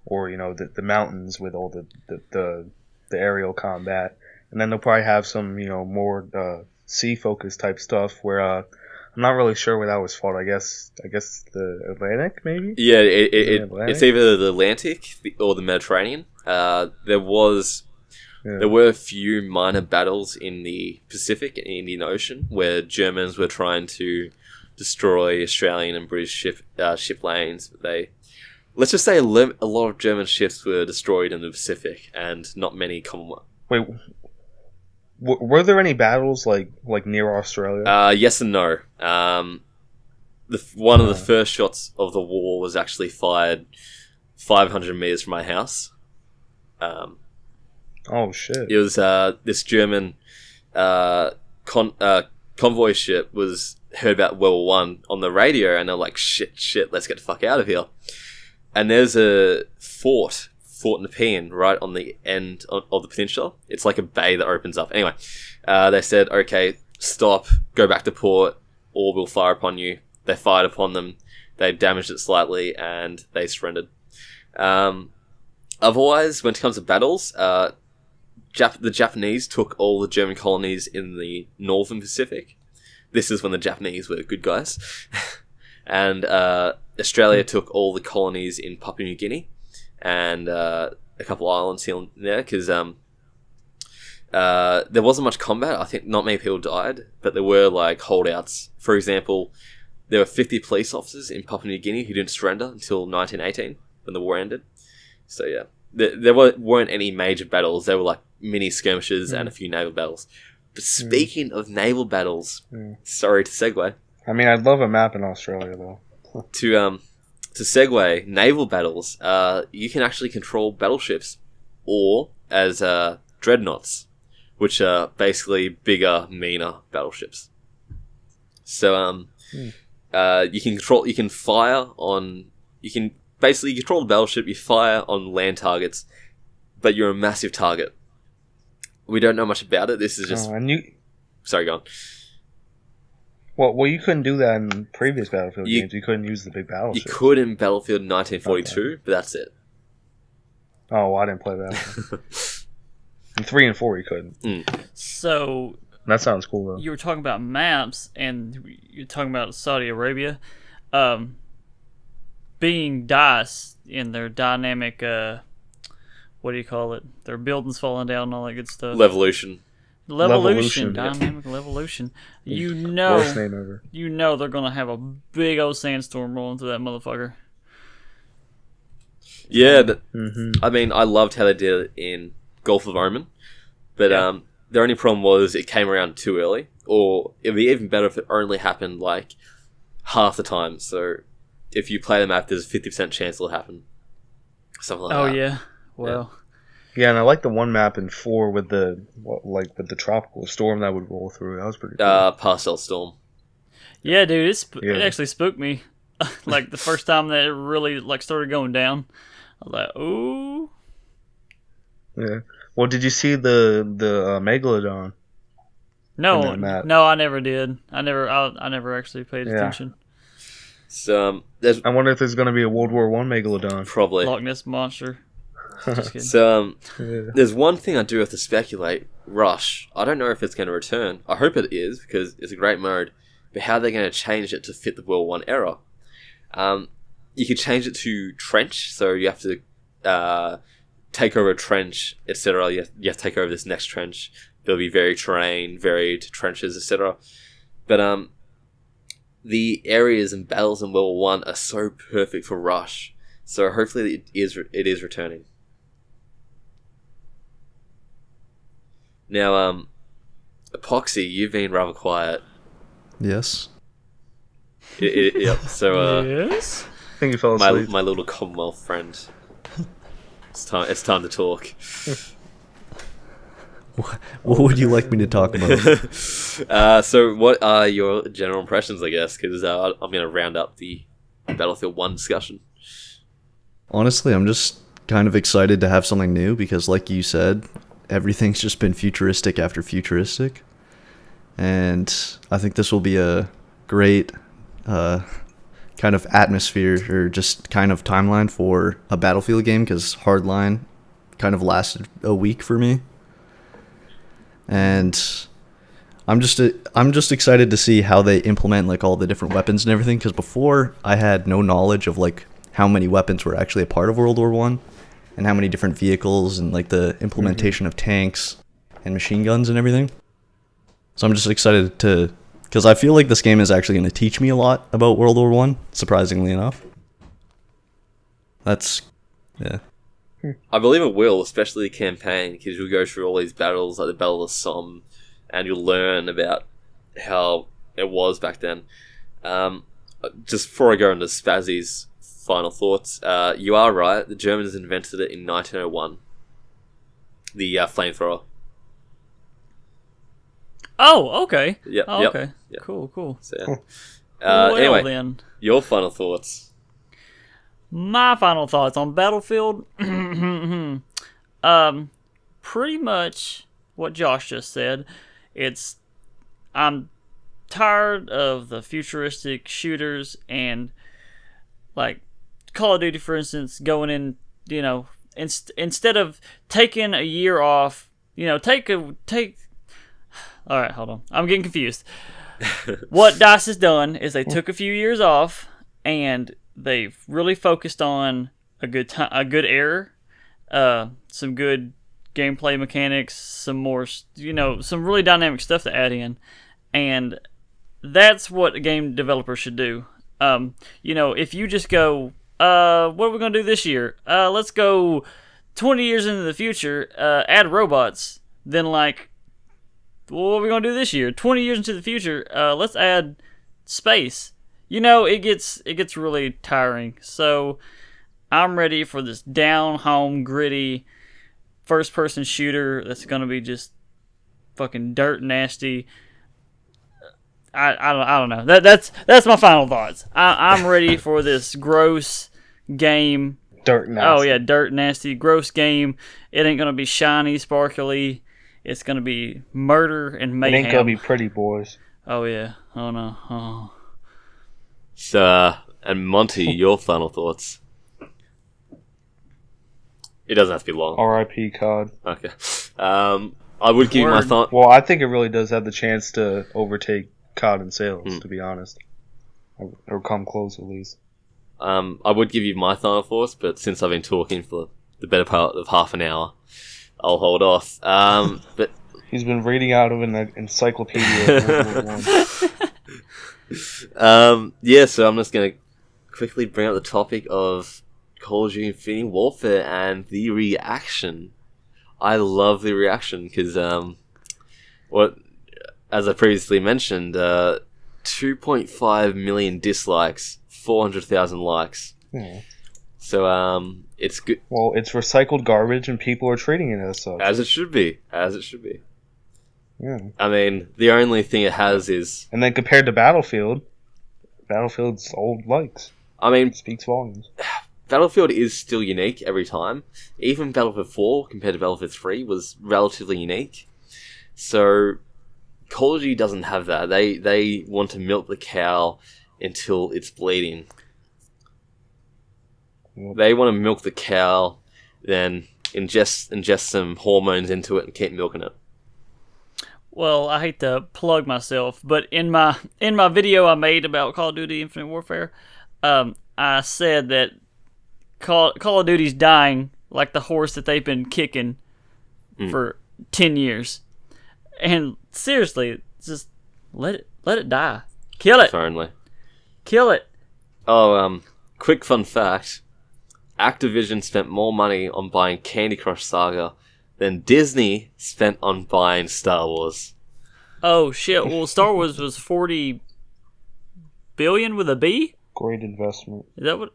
the mountains with all the aerial combat. And then they'll probably have some more sea focused type stuff where I'm not really sure where that was fought. I guess the Atlantic maybe. yeah, Atlantic? it's either the Atlantic or the Mediterranean. There were a few minor battles in the Pacific and Indian Ocean where Germans were trying to destroy Australian and British ship lanes. Let's just say a lot of German ships were destroyed in the Pacific, and not many Commonwealth. Wait, were there any battles like near Australia? Yes and no. One of the first shots of the war was actually fired 500 meters from my house. Oh shit! It was this German convoy ship was heard about World War One on the radio, and they're like, shit, let's get the fuck out of here. And there's a Fort Nepean right on the end of the peninsula. It's like a bay that opens up. Anyway, they said, okay, stop, go back to port, or we'll fire upon you. They fired upon them. they damaged it slightly, and they surrendered. Otherwise, when it comes to battles, the Japanese took all the German colonies in the northern Pacific. This is when the Japanese were good guys. And Australia took all the colonies in Papua New Guinea and a couple islands here and there, because there wasn't much combat. I think not many people died, but there were like holdouts. For example, there were 50 police officers in Papua New Guinea who didn't surrender until 1918 when the war ended. So yeah, there weren't any major battles. There were like mini skirmishes and a few naval battles. But speaking of naval battles, sorry to segue. I mean, I'd love a map in Australia, though. To segue, naval battles, you can actually control battleships, or as dreadnoughts, which are basically bigger, meaner battleships. So you can control the battleship. You fire on land targets, but you're a massive target. We don't know much about it. This is just. Sorry, go on. Well, you couldn't do that in previous Battlefield games. You couldn't use the big battleship. You could in Battlefield 1942, but that's it. Oh, I didn't play that. In 3 and 4, you couldn't. So that sounds cool, though. You were talking about maps, and you're talking about Saudi Arabia, being DICE in their dynamic. What do you call it? Their buildings falling down and all that good stuff. Levolution. Dynamic Levolution. Worst name ever. You know they're gonna have a big old sandstorm rolling through that motherfucker. Yeah, I mean, I loved how they did it in Gulf of Oman, but the only problem was it came around too early, or it'd be even better if it only happened like half the time. So if you play the map, there's a 50% chance it'll happen. Something like that. Oh yeah, well. Yeah, and I like the one map in 4 with the tropical storm that would roll through. That was pretty cool. Parcel Storm. Yeah, dude, it actually spooked me. Like the first time that it really like started going down, I was like, "Ooh." Yeah. Well, did you see the Megalodon? No, I never did. I never actually paid attention. So I wonder if there's going to be a World War I Megalodon. Probably Loch Ness monster. Just kidding. So there's one thing I do have to speculate. Rush. I don't know if it's going to return. I hope it is, because it's a great mode. But how they're going to change it to fit the World War I era? You could change it to trench, so you have to take over a trench, etc. You have to take over this next trench. There'll be varied terrain, varied trenches, etc. But the areas and battles in World War I are so perfect for Rush. So hopefully it is returning. Now, Apoqsi, you've been rather quiet. Yes. Yep. So, yes. I think you fell asleep. My little Commonwealth friend. It's time to talk. What would you like me to talk about? So, what are your general impressions? I guess because I'm going to round up the Battlefield 1 discussion. Honestly, I'm just kind of excited to have something new because, like you said, everything's just been futuristic after futuristic. And I think this will be a great kind of atmosphere or just kind of timeline for a Battlefield game because Hardline kind of lasted a week for me. And I'm just excited to see how they implement like all the different weapons and everything because before I had no knowledge of like how many weapons were actually a part of World War I and how many different vehicles and like the implementation of tanks and machine guns and everything. So I'm just excited because I feel like this game is actually going to teach me a lot about World War I, surprisingly enough. Yeah. I believe it will, especially the campaign, because you'll go through all these battles, like the Battle of Somme, and you'll learn about how it was back then. Just before I go into Spazzy's final thoughts, you are right, the Germans invented it in 1901. The flamethrower. Oh, okay. Yep. Oh, yep. Okay. Yep. Cool. So, yeah. Anyway, then. Your final thoughts. My final thoughts on Battlefield. Pretty much what Josh just said. I'm tired of the futuristic shooters, and like Call of Duty, for instance, going in, instead of taking a year off, take. All right, hold on, I'm getting confused. What DICE has done is they took a few years off and they've really focused on a good era, some good gameplay mechanics, some more, some really dynamic stuff to add in, and that's what a game developer should do. If you just go, what are we gonna do this year? Let's go 20 years into the future, add robots. Then like, well, what are we gonna do this year? 20 years into the future, let's add space. It gets really tiring. So I'm ready for this down home gritty first person shooter that's gonna be just fucking dirt nasty. I don't know. That's my final thoughts. I'm ready for this gross game. Dirt nasty. Oh yeah, dirt nasty, gross game. It ain't gonna be shiny, sparkly. It's gonna be murder and mayhem. It ain't gonna be pretty, boys. Oh yeah. Oh no. Oh. So, and Monty, your final thoughts? It doesn't have to be long. R.I.P. COD. Okay. I would give you my thought. Well, I think it really does have the chance to overtake COD in sales, to be honest. Or come close, at least. I would give you my final thoughts, but since I've been talking for the better part of half an hour, I'll hold off. But he's been reading out of an encyclopedia. So I'm just going to quickly bring up the topic of Call of Duty Infinity Warfare and the reaction. I love the reaction because, as I previously mentioned, 2.5 million dislikes, 400,000 likes. Yeah. So it's good. Well, it's recycled garbage, and people are treating it as such. As it should be. As it should be. Yeah. I mean, the only thing it has is... And then compared to Battlefield's old likes. I mean... It speaks volumes. Battlefield is still unique every time. Even Battlefield 4 compared to Battlefield 3 was relatively unique. So, Call of Duty doesn't have that. They want to milk the cow until it's bleeding. Yep. They want to milk the cow, then ingest some hormones into it and keep milking it. Well, I hate to plug myself, but in my video I made about Call of Duty Infinite Warfare, I said that Call of Duty's dying like the horse that they've been kicking for 10 years. And seriously, just let it die. Kill it. Only. Kill it. Oh, quick fun fact. Activision spent more money on buying Candy Crush Saga than Disney spent on buying Star Wars. Oh shit. Well, Star Wars was 40 billion with a B? Great investment. Is that what?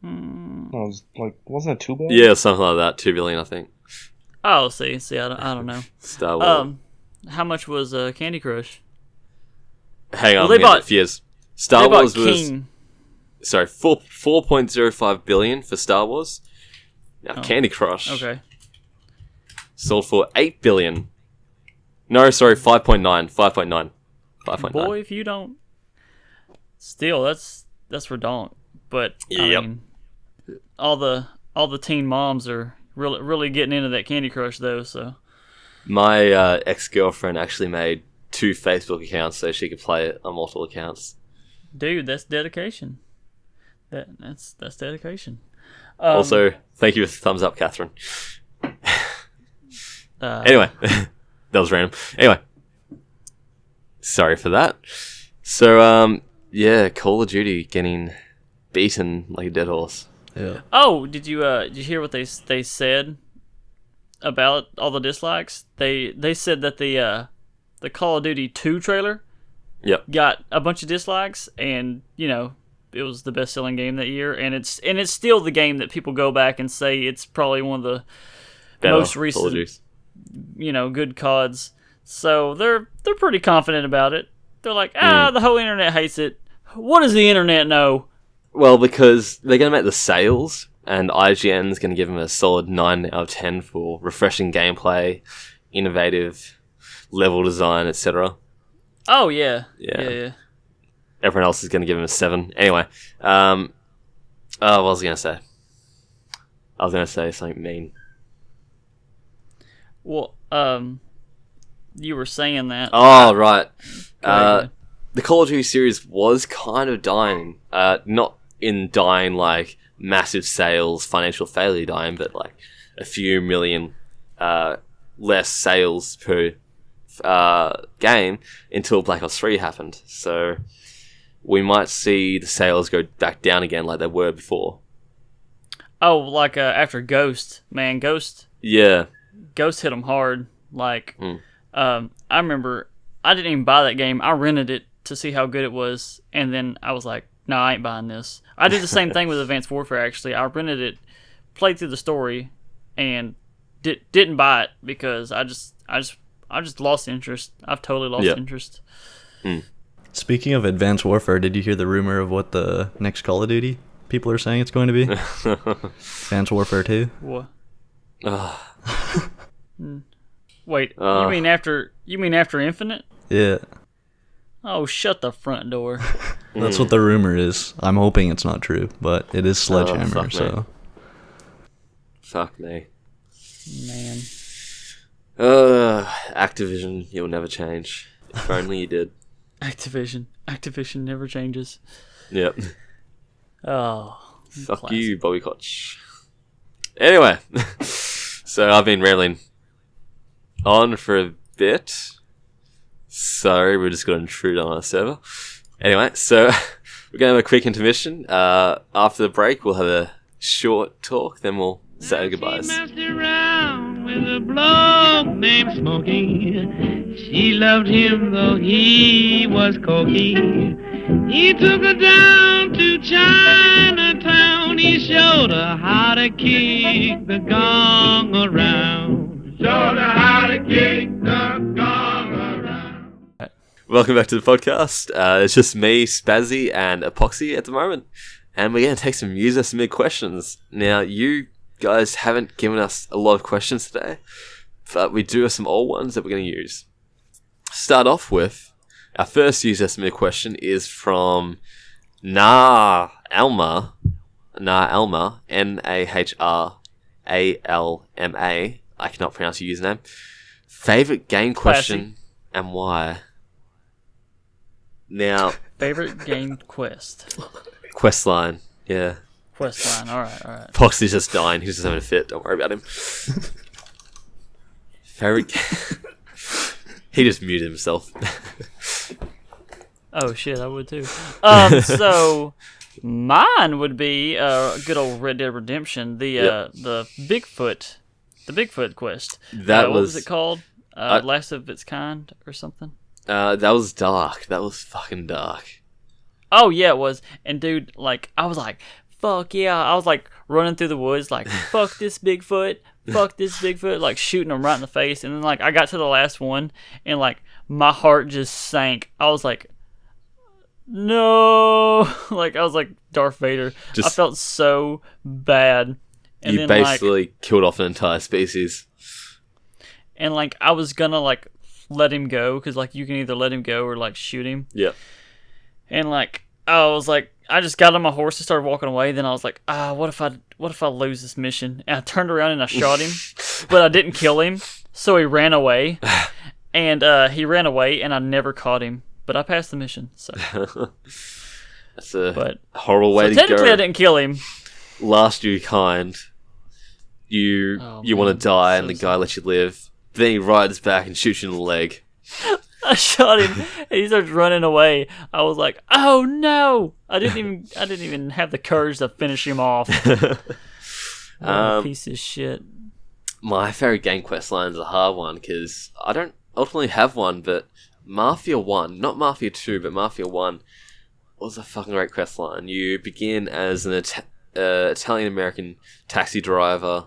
No, it was wasn't it $2 billion? Yeah, something like that. 2 billion, I think. Oh, see, I don't know. Star Wars. How much was Candy Crush? Hang on, Well, they bought- a few years. Star They bought Wars was King. 4.05 billion for Star Wars. Now Candy Crush Okay. sold for 8 billion. No, sorry, 5.9. 5.9. Boy, if you don't, still that's redonk. But I Yep. mean, all the teen moms are really getting into that Candy Crush though. So My ex-girlfriend actually made 2 Facebook accounts so she could play it on multiple accounts. dude, that's dedication. That's dedication. Also, thank you for the thumbs up, Catherine. Uh, Anyway, that was random. Anyway, sorry for that. So, yeah, Call of Duty getting beaten like a dead horse. Yeah. Oh, did you hear what they said about all the dislikes? They said that the Call of Duty 2 trailer Yep. got a bunch of dislikes, and it was the best-selling game that year, and it's still the game that people go back and say it's probably one of the Better. most recent, Apologies. good CODs. So they're pretty confident about it. They're like, the whole internet hates it. What does the internet know? Well, because they're going to make the sales, and IGN's going to give them a solid 9 out of 10 for refreshing gameplay, innovative level design, etc. Oh yeah, Yeah. yeah. everyone else is going to give him a 7. Anyway, what was I going to say? I was going to say something mean. Well, you were saying that. Oh, right. Go ahead. The Call of Duty series was kind of dying. Not in dying like massive sales, financial failure dying, but like a few million less sales per game until Black Ops 3 happened. So we might see the sales go back down again like they were before. Oh, like after Ghost, man, Ghost Yeah. hit them hard. Like, I remember I didn't even buy that game. I rented it to see how good it was, and then I was like, "No, I ain't buying this." I did the same thing with Advanced Warfare. Actually, I rented it, played through the story, and didn't buy it because I just lost interest. I've totally lost interest. Speaking of Advanced Warfare, did you hear the rumor of what the next Call of Duty people are saying it's going to be? Advanced Warfare 2? What? Wait, you mean after Infinite? Yeah. Oh, shut the front door. That's what the rumor is. I'm hoping it's not true, but it is Sledgehammer, so. Fuck me. Man. Activision, you'll never change. If only you did. Activision never changes. Yep. Oh. Fuck classic. you, Bobby Koch. Anyway, so I've been rambling on for a bit. Sorry, we're just got to intrude on our server. Anyway, so we're going to have a quick intermission. After the break, we'll have a short talk, then we'll say our goodbyes. She messed around with a bloke named Smokey. She loved him though he was cocky. He took her down to Chinatown. He showed her how to kick the gong around. Showed her how to kick the gong around. Welcome back to the podcast. It's just me, Spazzy, and Apoqsi at the moment. And we're going to take some user-submitted questions. Now, you guys haven't given us a lot of questions today, but we do have some old ones that we're going to use. Start off with, our first user-submitted question is from Alma, Nahralma, Nahralma. I cannot pronounce your username. Favorite game question and why? Now, Favorite game quest. Questline, yeah. Questline, alright. Poxy's just dying. He's just having a fit. Don't worry about him. Favorite He just muted himself. Oh shit, I would too. So mine would be good old Red Dead Redemption, the Bigfoot quest. That what was it called? Last of its kind or something? That was dark. That was fucking dark. Oh yeah, it was. And dude, like I was like, fuck yeah. I was like running through the woods like, fuck this Bigfoot, like shooting him right in the face. And then like I got to the last one and like my heart just sank. I was like, no. Like I was like Darth Vader. I felt so bad. And you then, basically killed off an entire species. And like I was gonna like let him go because like you can either let him go or like shoot him. Yeah. And like I was like, I just got on my horse and started walking away. Then I was like, what if I lose this mission? And I turned around and I shot him, but I didn't kill him. So he ran away, and I never caught him. But I passed the mission. So that's a horrible way to go. Technically, I didn't kill him. Last you kind, you want to die, and the guy lets you live. Then he rides back and shoots you in the leg. I shot him, and he starts running away. I was like, "Oh no!" I didn't even have the courage to finish him off. Piece of shit. My favorite game quest line is a hard one because I don't ultimately have one, but Mafia 1, not Mafia 2, but Mafia 1 was a fucking great quest line. You begin as an Italian-American taxi driver.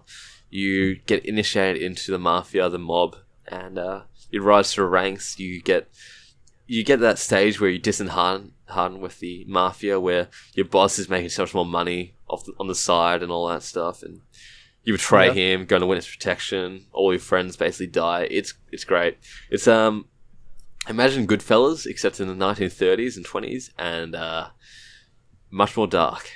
You get initiated into the Mafia, the mob, and you rise through ranks. You get that stage where you dishearten with the Mafia, where your boss is making so much more money on the side and all that stuff, and you betray him, go into witness protection. All your friends basically die. It's great. It's imagine Goodfellas, except in the 1930s and 20s, and much more dark.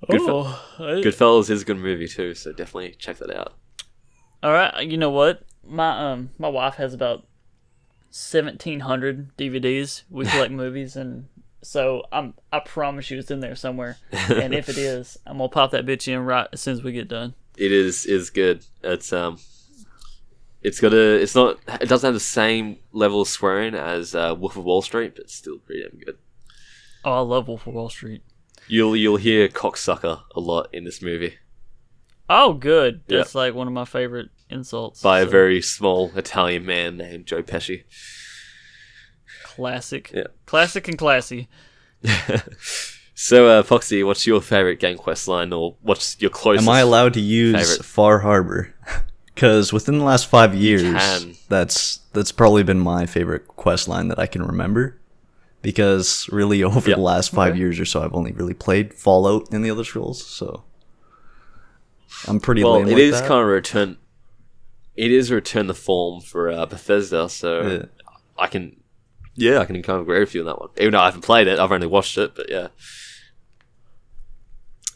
Goodfellas is a good movie too, so definitely check that out. All right, you know what? My wife has about 1,700 DVDs. We collect movies, and so I promise you it's in there somewhere. And if it is, I'm gonna pop that bitch in right as soon as we get done. It is good. It doesn't have the same level of swearing as Wolf of Wall Street, but it's still pretty damn good. Oh, I love Wolf of Wall Street. You'll hear cocksucker a lot in this movie. Oh, good. That's like one of my favorite insults. By a very small Italian man named Joe Pesci. Classic. Yeah. Classic and classy. So, Foxy, what's your favorite game quest line, or what's your closest? Am I allowed to use favorite? Far Harbor? Because within the last 5 years, that's probably been my favorite quest line that I can remember. Because really, over the last 5 years or so, I've only really played Fallout and the Elder Scrolls, so I'm pretty lame it like is that. kind of return. It is return the form for Bethesda, so Yeah. I can kind of agree with you on that one. Even though I haven't played it, I've only watched it, but yeah.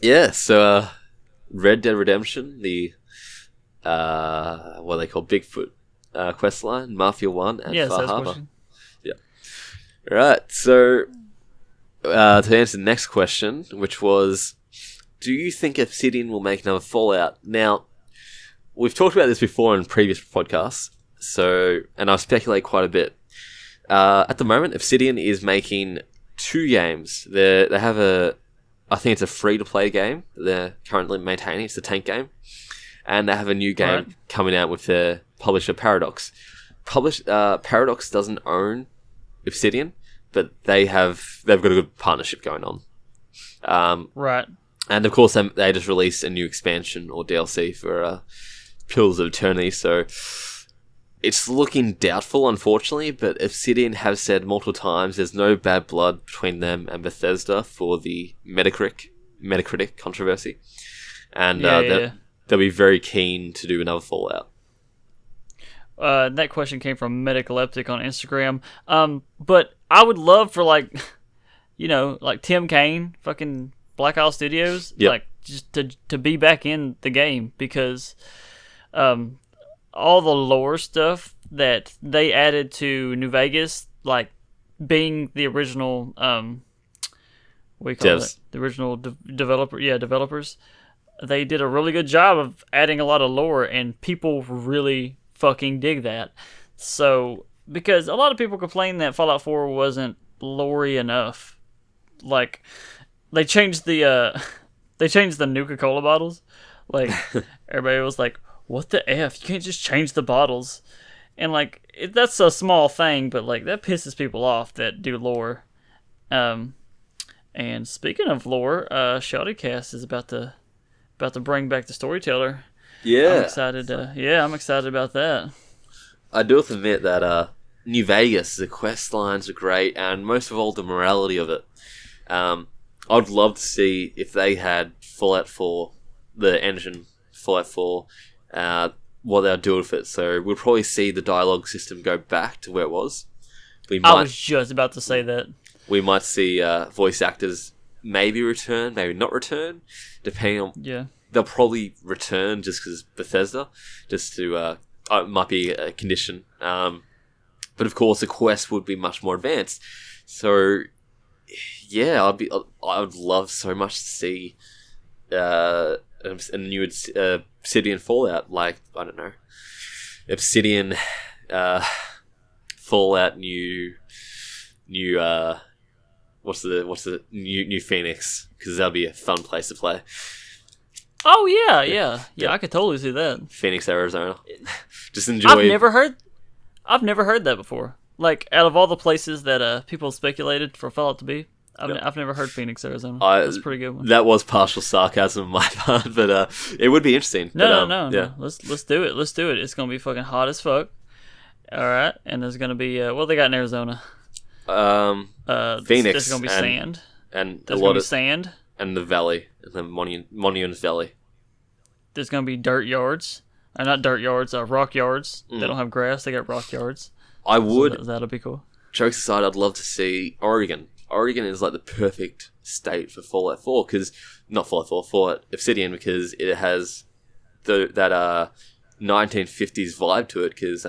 Yeah, so Red Dead Redemption, the what they call Bigfoot quest line, Mafia 1, and Far Harbor. Yeah. Right, so to answer the next question, which was, do you think Obsidian will make another Fallout? Now, we've talked about this before in previous podcasts, and I've speculated quite a bit. At the moment, Obsidian is making 2 games. They have I think it's a free-to-play game they're currently maintaining. It's the tank game. And they have a new game coming out with their publisher, Paradox. Paradox doesn't own Obsidian, but they've got a good partnership going on. Right. And of course, they just released a new expansion or DLC for Pillars of Eternity, so it's looking doubtful, unfortunately, but Obsidian have said multiple times there's no bad blood between them and Bethesda for the Metacritic controversy. And they'll be very keen to do another Fallout. That question came from Medicaleptic on Instagram. But I would love for, like Tim Kaine, fucking Black Isle Studios, just to be back in the game, because all the lore stuff that they added to New Vegas, like being the original, the original developers, they did a really good job of adding a lot of lore, and people really fucking dig that. So, because a lot of people complain that Fallout 4 wasn't lore-y enough. Like, they changed the Nuka-Cola bottles. Like, everybody was like, what the F? You can't just change the bottles. And, like, that's a small thing, but, like, that pisses people off that do lore. And speaking of lore, Shawtycast is about to bring back the Storyteller. Yeah. I'm excited. I'm excited about that. I do have to admit that New Vegas, the quest lines are great, and most of all, the morality of it. I'd love to see if they had Fallout 4, the engine Fallout 4, what they'll do with it. So we'll probably see the dialogue system go back to where it was. I was just about to say that. We might see voice actors maybe return, maybe not return, depending on... Yeah. They'll probably return just because Bethesda, just to... it might be a condition. But of course, the quest would be much more advanced. So, yeah, I would love so much to see a new Obsidian Fallout, like, I don't know, Obsidian Fallout new what's the new Phoenix, because that'll be a fun place to play. Oh yeah, I could totally see that. Phoenix, Arizona. Just enjoy. I've never heard that before. Like, out of all the places that people speculated for Fallout to be, I've never heard Phoenix, Arizona. That's a pretty good one. That was partial sarcasm on my part, but it would be interesting. No. Let's do it. Let's do it. It's gonna be fucking hot as fuck. All right, and there's gonna be what they got in Arizona. Phoenix. There's gonna be sand. And there's gonna be sand. And the valley, and the Monument Valley. There's gonna be dirt yards. Not dirt yards, rock yards. They don't have grass. They got rock yards. I would. So that'll be cool. Jokes aside, I'd love to see Oregon. Oregon is like the perfect state for Fallout 4 because not Fallout 4, Fallout Obsidian because it has that 1950s vibe to it. Because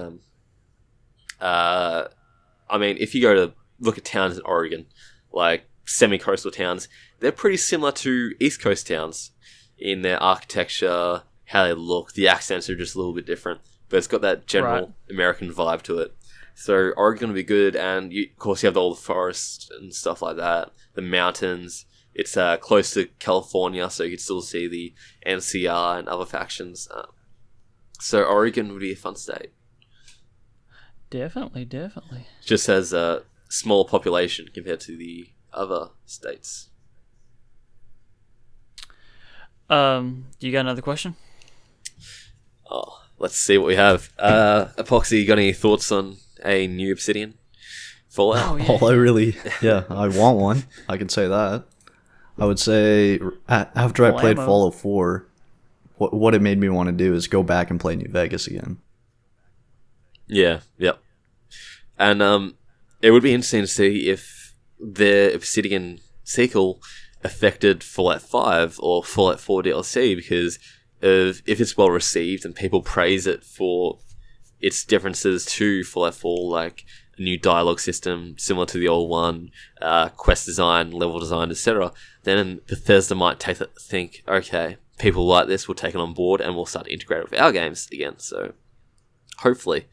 I mean, if you go to look at towns in Oregon, like semi-coastal towns, they're pretty similar to East Coast towns in their architecture, how they look. The accents are just a little bit different, but it's got that general American vibe to it. So Oregon will be good, and of course you have all the forests and stuff like that, the mountains. It's close to California, so you can still see the NCR and other factions. So Oregon would be a fun state. Definitely. Just has a small population compared to the other states. You got another question? Oh, let's see what we have. Apoqsi, you got any thoughts on a new Obsidian Fallout? Oh, yeah. I want one. I can say that. I would say after I played Blammo. Fallout 4, what it made me want to do is go back and play New Vegas again. Yeah, yep. And it would be interesting to see if the Obsidian sequel affected Fallout 5 or Fallout 4 DLC, because if it's well received and people praise it for its differences to Fallout 4, like a new dialogue system similar to the old one, quest design, level design, etc., then Bethesda might think, okay, people like this, we'll take it on board and we'll start to integrate it with our games again. So, hopefully.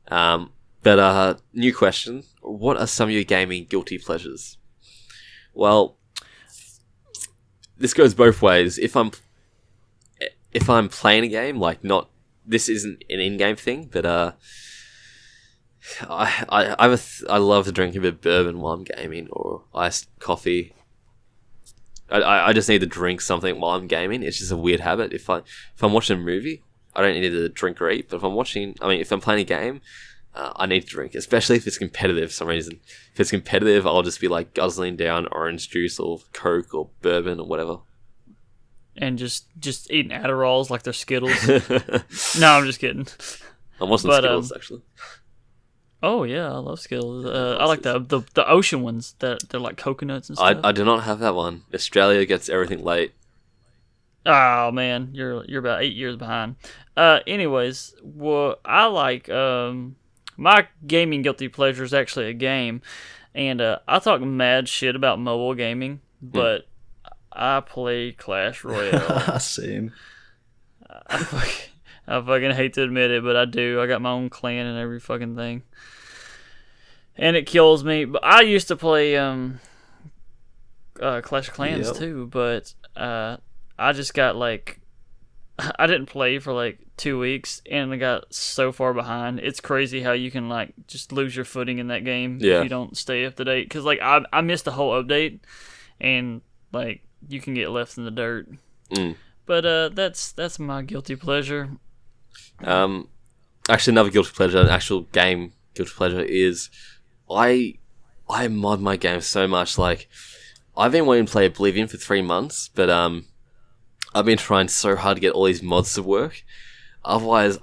But new question, what are some of your gaming guilty pleasures? Well, this goes both ways. If I'm playing a game, like this isn't an in-game thing, but I love to drink a bit of bourbon while I'm gaming, or iced coffee. I just need to drink something while I'm gaming. It's just a weird habit. If I'm watching a movie, I don't need to drink or eat. But if I'm playing a game, I need to drink, especially if it's competitive for some reason. If it's competitive, I'll just be like guzzling down orange juice or Coke or bourbon or whatever. And just eating Adderalls like they're Skittles. No, I'm just kidding. I'm watching Skittles, actually. Oh yeah, I love Skittles. I like the ocean ones that they're like coconuts and stuff. I do not have that one. Australia gets everything late. Oh man, you're about 8 years behind. Anyways, well, I like my gaming guilty pleasure is actually a game, and I talk mad shit about mobile gaming, but I play Clash Royale. Same. I fucking hate to admit it, but I do. I got my own clan and every fucking thing, and it kills me. But I used to play Clash of Clans too, but I just got like, I didn't play for like 2 weeks and I got so far behind. It's crazy how you can like just lose your footing in that game if you don't stay up to date. Cause like I missed the whole update and like you can get left in the dirt. But that's my guilty pleasure. Actually, another guilty pleasure, an actual game guilty pleasure is I mod my game so much. Like I've been wanting to play Oblivion for 3 months, but I've been trying so hard to get all these mods to work. Otherwise,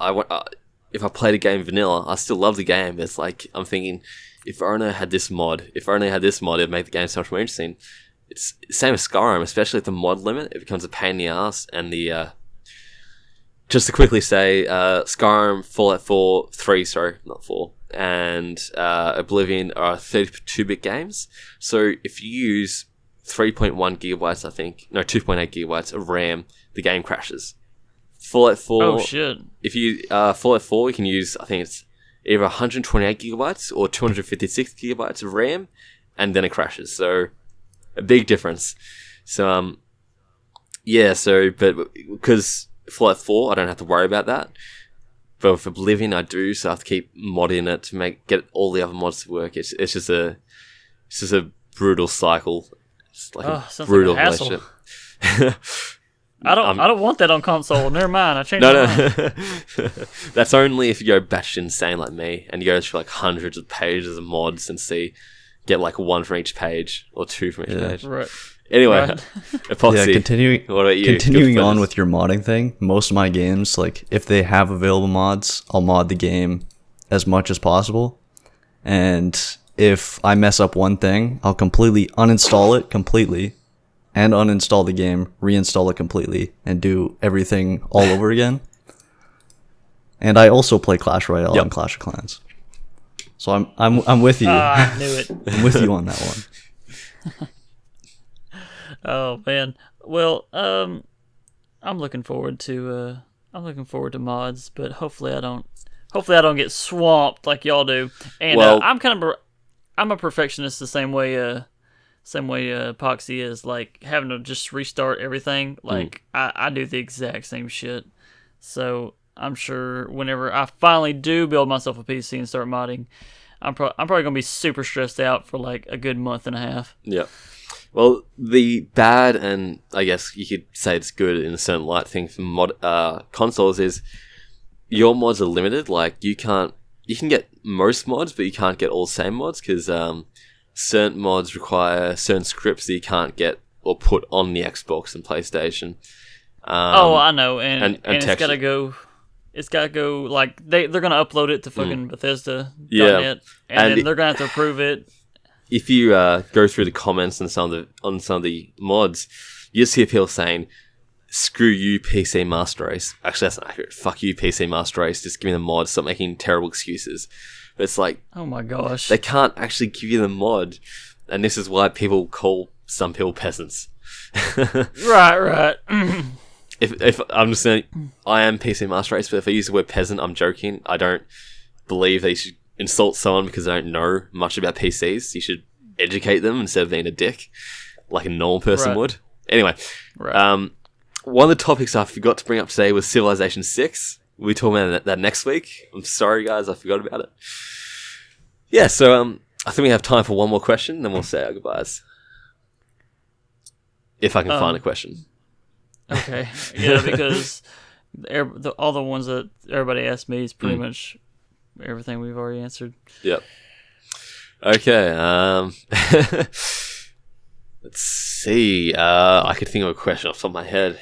if I played a game vanilla, I still love the game. But it's like, I'm thinking, if I only had this mod, it'd make the game so much more interesting. It's the same as Skyrim, especially at the mod limit. It becomes a pain in the ass. And just to quickly say, Skyrim, Fallout 4, and Oblivion are 32-bit games. So if you use 3.1 gigabytes, 2.8 gigabytes of RAM, the game crashes. Fallout 4. Oh shit! If you Fallout 4, you can use, I think it's either 128 gigabytes or 256 gigabytes of RAM, and then it crashes. So a big difference. So but because Fallout 4, I don't have to worry about that. But with Oblivion, I do, so I have to keep modding it to get all the other mods to work. It's just a brutal cycle. It's like a brutal like a hassle. relationship. I don't want that on console. Never mind. I changed No. my mind. That's only if you go batshit insane like me and you go through like hundreds of pages of mods and get like one from each page or two from each page. Right. Anyway, Right. Apoqsi, what about you? Continuing on with your modding thing, most of my games, like if they have available mods, I'll mod the game as much as possible. And if I mess up one thing, I'll completely uninstall it completely and uninstall the game, reinstall it completely, and do everything all over again. And I also play Clash Royale and Clash of Clans. So I'm with you. I knew it. I'm with you on that one. Oh man. Well, I'm looking forward to mods, but hopefully I don't get swamped like y'all do. And I'm a perfectionist the same way Apoqsi is, like having to just restart everything. Like I do the exact same shit. So I'm sure whenever I finally do build myself a PC and start modding, I'm probably gonna be super stressed out for like a good month and a half. Yeah. Well, the bad, and I guess you could say it's good in a certain light thing for consoles is your mods are limited. Like you can get most mods, but you can't get all the same mods because certain mods require certain scripts that you can't get or put on the Xbox and PlayStation. I know, and it's texture. gotta go. It's gotta go. Like they're gonna upload it to fucking Bethesda.net, Yeah. and then they're gonna have to approve it. If you go through the comments on some of the mods, you see people saying, "Screw you, PC Master Race." Actually, that's not accurate. Fuck you, PC Master Race. Just give me the mod. Stop making terrible excuses. But it's like, oh my gosh, they can't actually give you the mod, and this is why people call some people peasants. right. If I'm just saying, I am PC Master Race, but if I use the word peasant, I'm joking. I don't believe they should insult someone because they don't know much about PCs. You should educate them instead of being a dick, like a normal person would. Anyway, one of the topics I forgot to bring up today was Civilization 6. We'll be talking about that next week. I'm sorry, guys, I forgot about it. Yeah, so I think we have time for one more question, then we'll say our goodbyes. If I can find a question. Okay, yeah, because all the ones that everybody asked me is pretty much everything we've already answered. Yep. Okay. Let's see. I could think of a question off the top of my head.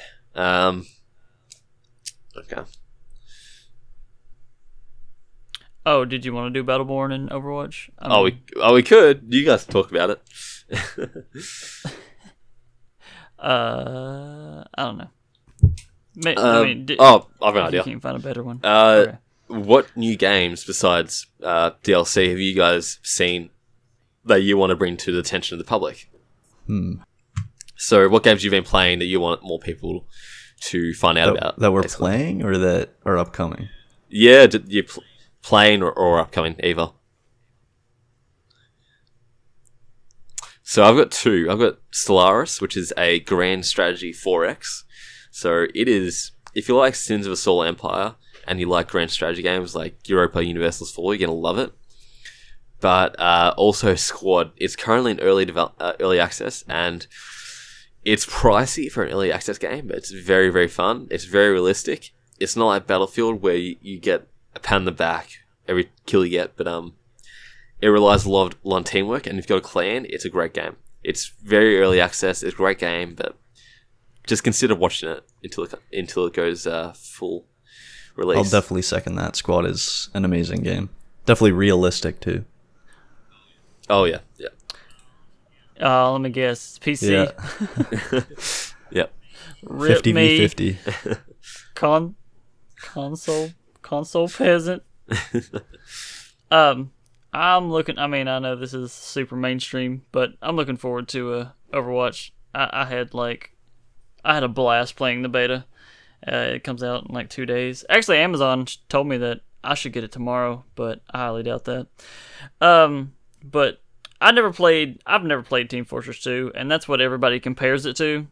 Okay. Oh, did you want to do Battleborn and Overwatch? We could. You guys talk about it. I don't know. I've an idea. You can find a better one. Okay. What new games besides DLC have you guys seen that you want to bring to the attention of the public? So, what games you've been playing that you want more people to find out about? That we're playing or that are upcoming? Yeah, you're playing or upcoming, either. So I've got two. I've got Stellaris, which is a grand strategy 4X. So it is, if you like Sins of a Solar Empire and you like grand strategy games like Europa Universalis 4, you're going to love it. But also Squad. It's currently in early access, and it's pricey for an early access game, but it's very, very fun. It's very realistic. It's not like Battlefield where you get a pat on the back every kill you get, but it relies a lot on teamwork, and if you've got a clan, it's a great game. It's very early access, it's a great game, but just consider watching it until it goes full release. I'll definitely second that. Squad is an amazing game. Definitely realistic, too. Oh, yeah. Let me guess. PC? Yeah. Yep. 50v50. Console peasant. I'm looking. I mean, I know this is super mainstream, but I'm looking forward to Overwatch. I had a blast playing the beta. It comes out in like 2 days. Actually, Amazon told me that I should get it tomorrow, but I highly doubt that. But I've never played Team Fortress 2, and that's what everybody compares it to.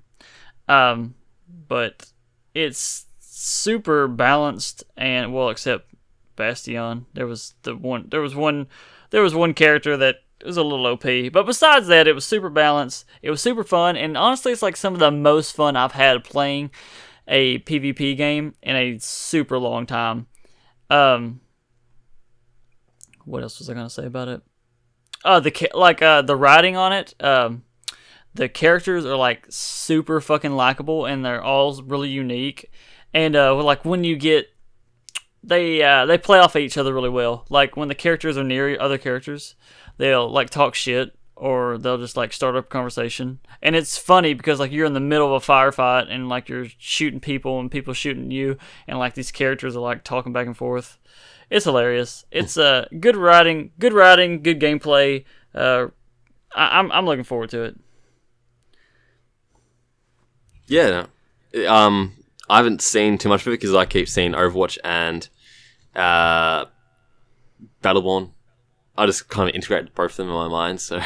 But it's super balanced, and except Bastion. There was one character that was a little OP, but besides that, it was super balanced. It was super fun, and honestly, it's like some of the most fun I've had playing a PvP game in a super long time. What else was I gonna say about it? The writing on it. The characters are like super fucking likable, and they're all really unique. And like when you get they play off of each other really well. Like when the characters are near other characters, they'll like talk shit or they'll just like start up a conversation. And it's funny because like you're in the middle of a firefight and like you're shooting people and people shooting you and like these characters are like talking back and forth. It's hilarious. It's good writing, good gameplay. I'm looking forward to it. Yeah. I haven't seen too much of it because I keep seeing Overwatch and Battleborn. I just kind of integrate both of them in my mind, so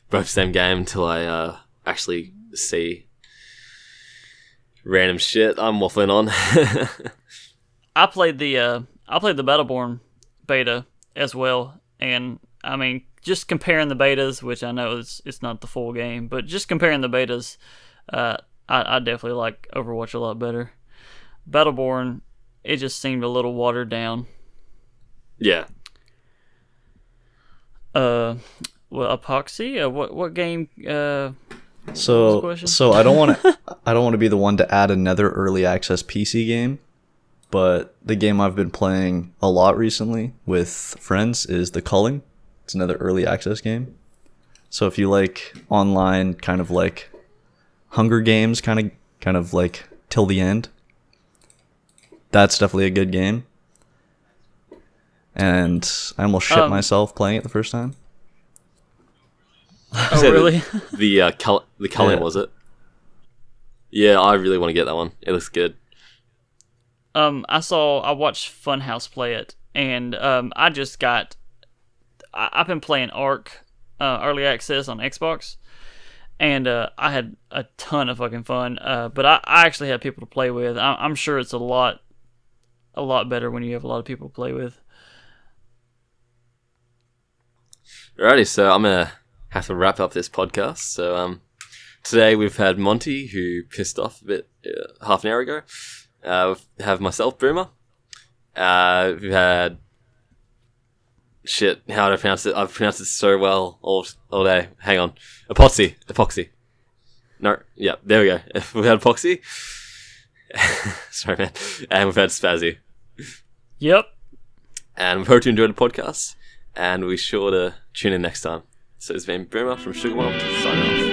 both same game until I actually see random shit I'm waffling on. I played the Battleborn beta as well, and I mean, just comparing the betas, which I know it's not the full game, but just comparing the betas, I definitely like Overwatch a lot better. Battleborn, it just seemed a little watered down. Yeah. Well, Apoqsi, what game? So I don't want to be the one to add another early access PC game, but the game I've been playing a lot recently with friends is The Culling. It's another early access game. So if you like online kind of like Hunger Games kind of like till the end, that's definitely a good game. And I almost shit myself playing it the first time. Oh, really? The Culling, Yeah. was it? Yeah, I really want to get that one. It looks good. I watched Funhouse play it, and I've been playing Ark early access on Xbox, and I had a ton of fucking fun. But I actually had people to play with. I'm sure it's a lot better when you have a lot of people to play with. Alrighty, so I'm gonna have to wrap up this podcast. So today we've had Monty, who pissed off a bit half an hour ago. We have myself, Boomer. We've had shit. How do I pronounce it? I've pronounced it so well all day. Hang on, Apoqsi. No, yeah, there we go. We've had Apoqsi. Sorry, man. And we've had Spazzy. Yep. And we hope you enjoyed the podcast. And we're sure to tune in next time. So it's been Boomer from Sugarbombed, signing off.